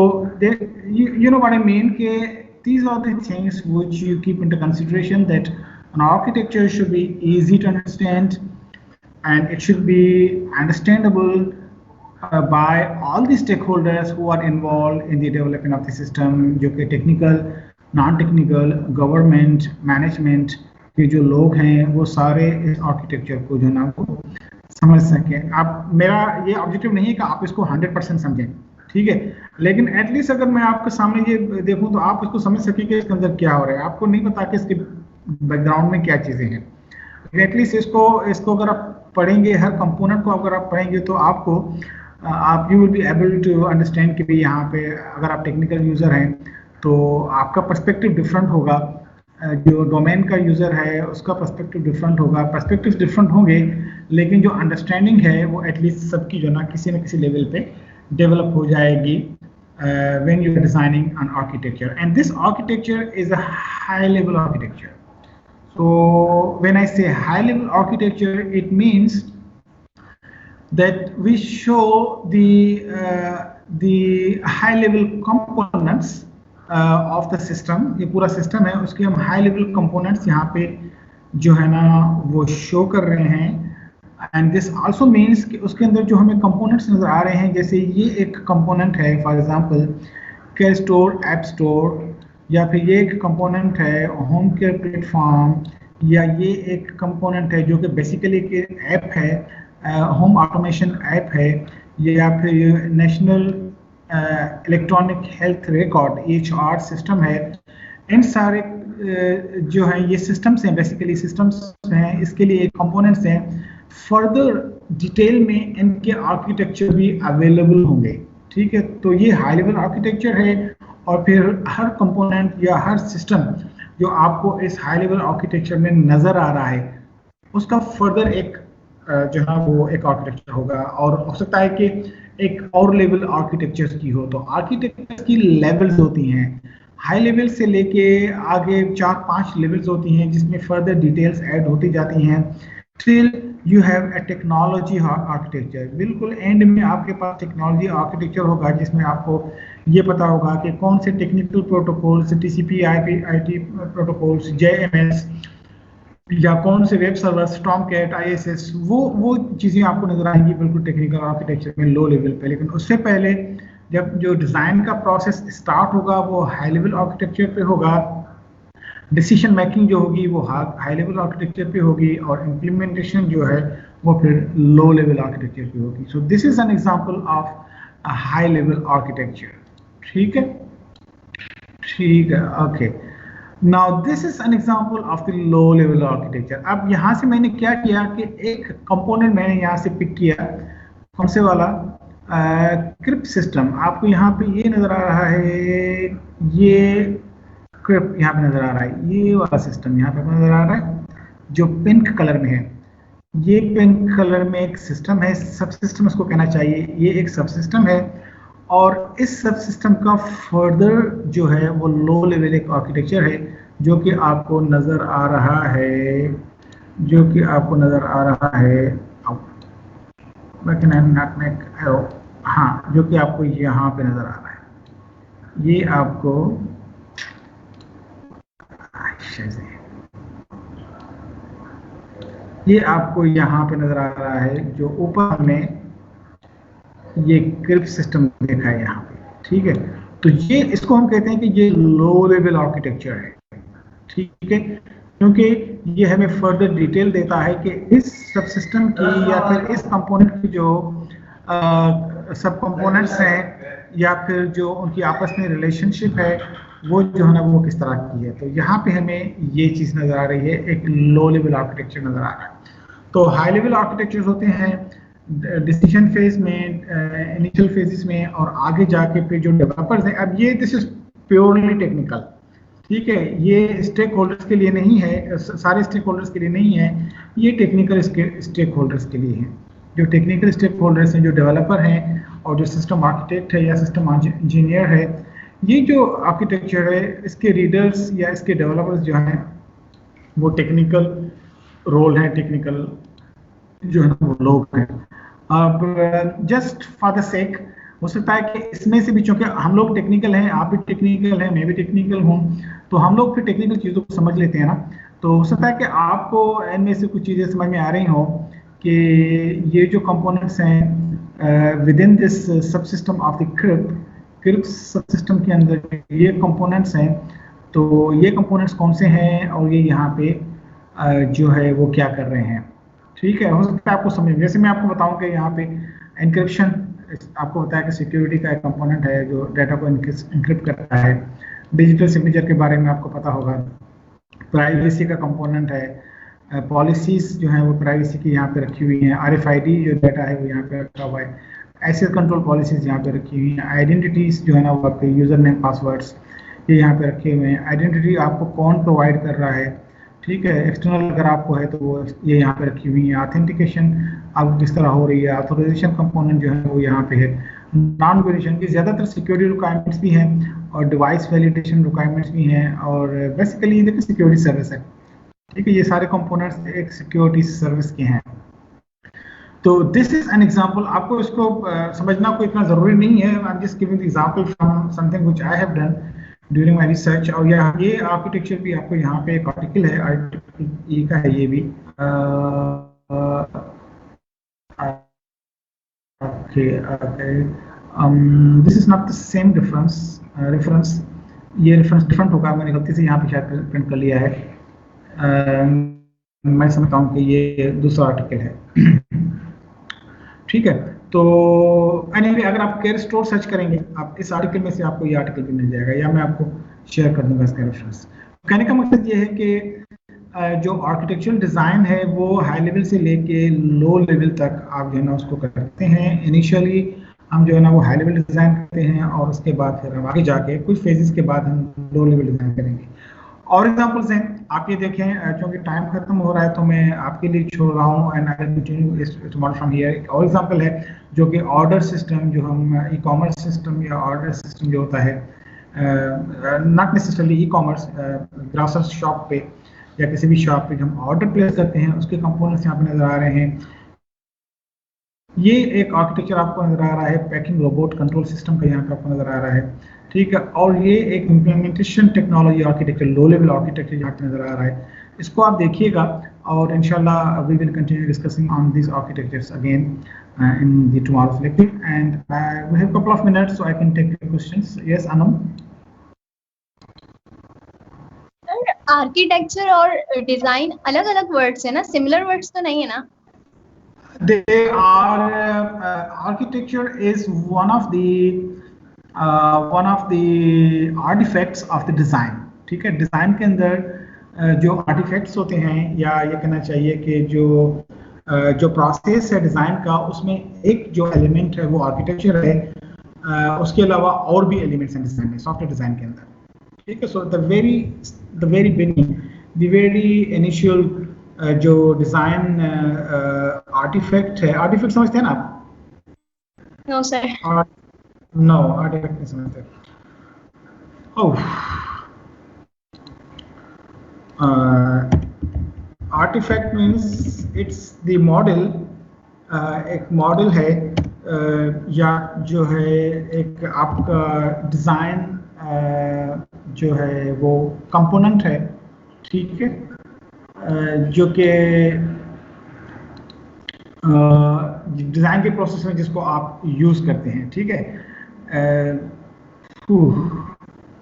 you know what I mean, के these are the things which you keep into consideration, that an architecture should be easy to understand, and it should be understandable by all the stakeholders who are involved in the development of the system, जो कि technical, non technical, government, management के जो लोग हैं, वो सारे इस आर्किटेक्चर को जो ना वो समझ सकें। आप, मेरा ये ऑब्जेक्टिव नहीं है कि आप इसको 100% समझें, ठीक है? लेकिन एटलीस्ट अगर मैं आपके सामने ये देखूं तो आप इसको समझ सकें कि इसके अंदर क्या हो रहा है। आपको नहीं पता कि इसके बैकग्राउंड में क्या चीज़ें हैं, एटलीस्ट इसको अगर आप पढ़ेंगे, हर कंपोनेंट को अगर आप पढ़ेंगे, तो आप you will be able to understand कि भाई यहाँ पे अगर आप टेक्निकल यूज़र हैं तो आपका पर्सपेक्टिव डिफरेंट होगा, जो डोमेन का यूज़र है उसका पर्सपेक्टिव डिफरेंट होगा, पर्सपेक्टिव डिफरेंट होंगे, लेकिन जो अंडरस्टैंडिंग है वो एटलीस्ट सबकी जो ना किसी लेवल पे डेवलप हो जाएगी when you are designing an architecture. And this architecture is a high level architecture. So when I say high level architecture, it means that we show the high level components of the system. ये पूरा सिस्टम है, उसके हम high level components यहाँ पे जो है ना वो शो कर रहे हैं. एंड दिस आल्सो मीन्स कि उसके अंदर जो हमें कंपोनेंट्स नज़र आ रहे हैं, जैसे ये एक कंपोनेंट है for example care store, app store, या फिर ये एक कंपोनेंट है होम केयर प्लेटफॉर्म, या ये एक कंपोनेंट है जो कि बेसिकली एक ऐप है, होम ऑटोमेशन ऐप है, या फिर national electronic health record EHR system है. इन सारे जो हैं ये सिस्टम्स हैं, बेसिकली सिस्टम्स हैं, इसके लिए कंपोनेंट्स हैं. फर्दर डिटेल में इनके आर्किटेक्चर भी अवेलेबल होंगे. ठीक है, तो ये हाई लेवल आर्किटेक्चर है. और फिर हर कंपोनेंट या हर सिस्टम जो आपको इस हाई लेवल आर्किटेक्चर में नज़र आ रहा है उसका फर्दर एक जो है वो एक आर्किटेक्चर होगा. और हो सकता है कि एक और लेवल आर्किटेक्चर की हो. तो आर्किटेक्चर की लेवल्स होती हैं, हाई लेवल से लेके आगे 4-5 लेवल्स होती हैं जिसमें फर्दर डिटेल्स ऐड होती जाती हैं. Till you have a technology architecture. बिल्कुल एंड में आपके पास टेक्नोलॉजी आर्किटेक्चर होगा जिसमें आपको ये पता होगा कि कौन से technical protocols, TCP IP protocols, JMS, या कौन से वेब सर्वर, Tomcat, ISS, वो चीज़ें आपको नजर आएंगी बिल्कुल टेक्निकल आर्किटेक्चर में लो लेवल पे. लेकिन उससे पहले जब जो डिज़ाइन का प्रोसेस स्टार्ट होगा वो हाई लेवल आर्किटेक्चर पे होगा. डिसीजन मेकिंग जो होगी वो हाई लेवल आर्किटेक्चर पे होगी, और इम्प्लीमेंटेशन जो है वो फिर लो लेवल आर्किटेक्चर पे होगी. So this is an example of a high level architecture. ठीक है, okay. Now this is an example of the low level architecture. अब यहाँ से मैंने क्या किया कि एक कंपोनेंट मैंने यहाँ से पिक किया. कौन से वाला? Crypt system. आपको यहाँ पे ये नजर आ रहा है, ये क्रिप्ट यहाँ पे नजर आ रहा है, ये वाला सिस्टम यहाँ पे नजर आ रहा है जो पिंक कलर में है. ये पिंक कलर में एक सिस्टम है, सब सिस्टम उसको कहना चाहिए. ये एक सब सिस्टम है, और इस सब सिस्टम का फर्दर जो है वो लो लेवल एक आर्किटेक्चर है जो कि आपको नजर आ रहा है, हाँ, जो कि आपको यहाँ पे नजर आ रहा है. ये आपको यहाँ पे नजर आ रहा है जो ऊपर हमने ये क्रिप्ट सिस्टम देखा है यहाँ पे. ठीक है, तो ये इसको हम कहते हैं कि ये लो लेवल आर्किटेक्चर है. ठीक है, क्योंकि ये हमें फर्दर डिटेल देता है कि इस सब सिस्टम की या फिर इस कंपोनेंट की जो सब कंपोनेंट्स हैं या फिर जो उनकी आपस में रिलेशनशिप है वो जो है ना वो किस तरह की है. तो यहाँ पे हमें ये चीज़ नज़र आ रही है, एक लो लेवल आर्किटेक्चर नज़र आ रहा है. तो हाई लेवल आर्किटेक्चर्स होते हैं डिसीजन फेज में, इनिशियल फेजेस में, और आगे जाके फिर जो डेवलपर्स हैं. अब ये दिस इज प्योरली टेक्निकल. ठीक है, ये स्टेक होल्डर्स के लिए नहीं है, सारे स्टेक होल्डर्स के लिए नहीं है, ये टेक्निकल स्टेक होल्डर्स के लिए है. जो टेक्निकल स्टेक होल्डर्स हैं, जो डेवलपर हैं, और जो सिस्टम आर्किटेक्ट है या सिस्टम इंजीनियर है, ये जो आर्किटेक्चर है इसके रीडर्स या इसके डेवलपर्स जो हैं वो टेक्निकल रोल है, टेक्निकल जो है वो लोग हैं. अब जस्ट फॉर द सेक हो सकता है कि इसमें से भी, चूँकि हम लोग टेक्निकल हैं, आप भी टेक्निकल हैं, मैं भी टेक्निकल हूँ, तो हम लोग फिर टेक्निकल चीज़ों को समझ लेते हैं ना. तो हो सकता है कि आपको इनमें से कुछ चीज़ें समझ में आ रही हों कि ये जो कंपोनेंट्स हैं विद इन दिस सब सिस्टम ऑफ द क्रिप्ट सब सिस्टम के अंदर ये कंपोनेंट्स हैं. तो ये कंपोनेंट्स कौन से हैं और ये यहाँ पे जो है वो क्या कर रहे हैं. ठीक है, हो सकता है आपको समझ. जैसे मैं आपको बताऊं कि यहाँ पे एनक्रिप्शन आपको बताया कि सिक्योरिटी का एक कंपोनेंट है जो डाटा को एनक्रिप्ट करता है. डिजिटल सिग्नेचर के बारे में आपको पता होगा. प्राइवेसी का कंपोनेंट है. पॉलिसीज जो हैं वो प्राइवेसी की यहाँ पे रखी हुई हैं. RFID जो डाटा है वो यहाँ पे रखा हुआ है. एक्सेस कंट्रोल पॉलिसीज यहाँ पे रखी हुई हैं. आइडेंटिटीज जो है ना वो आपके यूजर नेम, पासवर्ड्स, ये यहाँ पे रखे हुए हैं। आइडेंटिटी आपको कौन प्रोवाइड कर रहा है, ठीक है, एक्सटर्नल अगर आपको है तो वो ये यहाँ पे रखी हुई है। ऑथेंटिकेशन आपको किस तरह हो रही है, ऑथोराइजेशन कंपोनेंट जो है वो यहाँ पे है। नॉन वेरिएशन की ज़्यादातर सिक्योरिटी रिक्वायरमेंट्स भी हैं और डिवाइस वैलिडेशन रिक्वायरमेंट्स भी हैं, और बेसिकली देखिए सिक्योरिटी सर्विस है, ठीक है, ये सारे कंपोनेंट्स एक सिक्योरिटी सर्विस के हैं। तो दिस इज एन एग्जांपल। आपको इसको समझना कोई इतना ज़रूरी नहीं है, I am just giving the example from something which I have done during my research. और ये आर्किटेक्चर भी आपको यहाँ पे एक आर्टिकल है, आर्टिकल ई का है ये भी। This is not the same reference, ये रेफरेंस डिफरेंट होगा, मैंने गलती से यहाँ पे शायद प्रिंट कर लिया है। मैं समझता हूँ कि ये दूसरा आर्टिकल है, ठीक है। तो anyway, अगर आप केयर स्टोर सर्च करेंगे, आप इस आर्टिकल में से आपको ये आर्टिकल भी मिल जाएगा, या मैं आपको शेयर कर दूंगा इसका रेफरेंस। कहने का मकसद ये है कि जो आर्किटेक्चरल डिज़ाइन है वो हाई लेवल से लेके लो लेवल तक आप जो है ना उसको करते हैं। इनिशियली हम जो है ना वो हाई लेवल डिज़ाइन करते हैं, और उसके बाद फिर हम आगे जाके कुछ फेजेस के बाद हम लो लेवल डिज़ाइन करेंगे। और एग्जांपल्स हैं, आप ये देखें, क्योंकि टाइम खत्म हो रहा है तो मैं आपके लिए छोड़ रहा हूँ, and I will continue tomorrow from here. एक और एग्जांपल है जो कि ऑर्डर सिस्टम, जो हम ई कॉमर्स सिस्टम या ऑर्डर सिस्टम जो होता है, not necessarily e commerce, grocery shop पे या किसी भी शॉप पे हम ऑर्डर प्लेस करते हैं, उसके कंपोनेंट्स यहाँ पे नजर आ रहे हैं। ये एक आर्किटेक्चर आपको नजर आ रहा है, पैकिंग रोबोट कंट्रोल सिस्टम का यहाँ पे आपको नजर आ रहा है, ठीक है। और ये एक implementation technology architecture, low level architecture यहाँ पे नजर आ रहा है। इसको आप देखिएगा, और इंशाल्लाह we will continue discussing on this architectures again in the tomorrow's lecture, and we have a couple of minutes so I can take your questions. Yes, Anam.
Architecture और डिजाइन अलग अलग वर्ड्स है ना, सिमिलर वर्ड्स तो नहीं है ना?
They are architecture is one of the artifacts of the design, ठीक है। डिजाइन के अंदर जो आर्टिफैक्ट्स होते हैं, या ये कहना चाहिए कि जो प्रोसेस है डिजाइन का, उसमें एक जो एलिमेंट है वो आर्किटेक्चर है, उसके अलावा और भी एलिमेंट्स हैं डिजाइन में, सॉफ्टवेयर डिजाइन के अंदर, ठीक है। So the very beginning, the very initial जो डिजाइन आर्टिफैक्ट है, आर्टिफैक्ट समझते हैं ना आप?
No sir.
नो, आर्टिफैक्ट नहीं समझते। Artefact means it's the model, एक मॉडल है, या जो है एक आपका डिजाइन जो है वो कंपोनेंट है, ठीक है, जो कि डिज़ाइन के प्रोसेस में जिसको आप यूज़ करते हैं, ठीक है।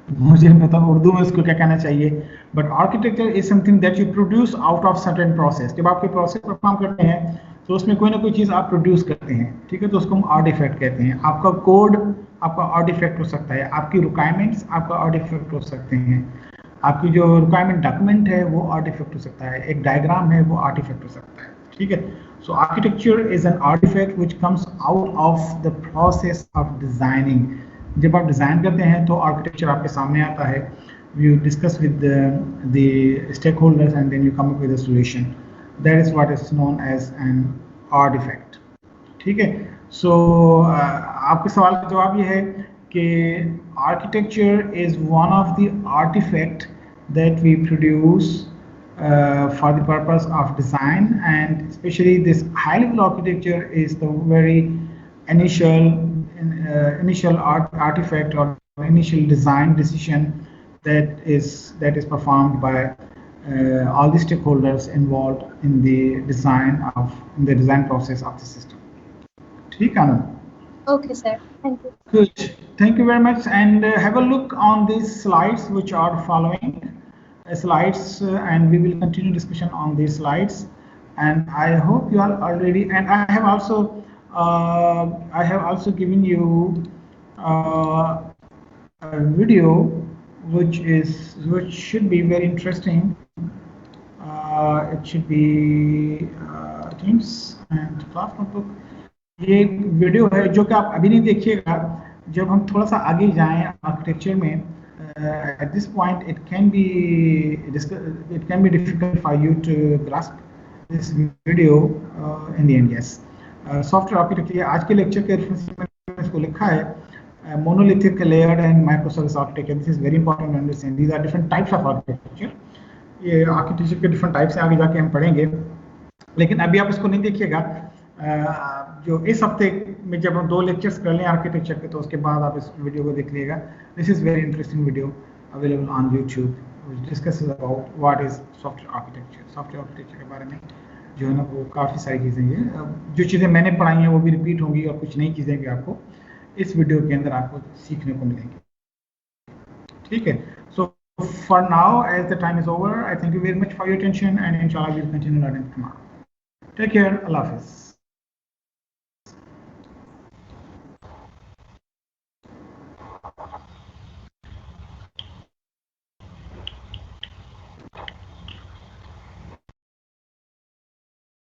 मुझे पता उर्दू में उसको क्या कहना चाहिए, but architecture is something that you produce out of certain process. जब आपके प्रोसेस परफॉर्म करते हैं तो उसमें कोई ना कोई चीज़ आप प्रोड्यूस करते हैं, ठीक है, तो उसको हम आर्टिफैक्ट कहते हैं। आपका कोड आपका आर्टिफैक्ट हो सकता है, आपकी रिक्वायरमेंट्स आपका आर्टिफैक्ट हो सकते हैं, आपकी जो रिक्वायरमेंट डॉक्यूमेंट है वो आर्टिफैक्ट हो सकता है, एक डायग्राम है वो आर्टिफैक्ट हो सकता है, ठीक है। So architecture is an artefact which comes out of the process of designing. जब आप डिज़ाइन करते हैं तो आर्किटेक्चर आपके सामने आता है, you discuss with the stakeholders and then you come up with a solution. That is what is known as an artifact, ठीक है। So आपके सवाल का जवाब ये है कि architecture is one of the artifact that we produce for the purpose of design, and especially this high level architecture is the very initial artifact or initial design decision that is performed by all the stakeholders involved in the design process of the system. ठीक है ना?
Okay, sir. Thank you.
Good. Thank you very much. And have a look on these slides which are following and we will continue discussion on these slides. And I hope you are already. And I have also given you a video which should be very interesting. It should be Teams and Class Notebook. ये वीडियो है जो कि आप अभी नहीं देखिएगा, जब हम थोड़ा सा आगे जाएं आर्किटेक्चर में at this point it can be difficult for you to grasp this video in the end. Yes, software architecture आज के लेक्चर के रेफरेंस में इसको लिखा है monolithic, layered and microservice architecture. This is very important to understand. These are different types of architecture. ये आर्किटेक्चर के डिफरेंट टाइप्स हैं, आगे जाके हम पढ़ेंगे, लेकिन अभी आप इसको नहीं देखिएगा। जो इस हफ्ते में जब हम 2 लेक्चर्स कर लें आर्किटेक्चर के, तो उसके बाद आप इस वीडियो को देख लीजिएगा। This is very interesting video available on YouTube, which discusses about what is software architecture. Software architecture के बारे में जो है ना वो काफ़ी सारी चीज़ें हैं, जो चीज़ें मैंने पढ़ाई हैं वो भी रिपीट होंगी और कुछ नई चीज़ें भी आपको इस वीडियो के अंदर आपको सीखने को मिलेंगी। ठीक है, सो for now, as the time is over, I thank you very much for your attention, and inshallah we'll continue learning tomorrow. Take care. Allah Hafiz.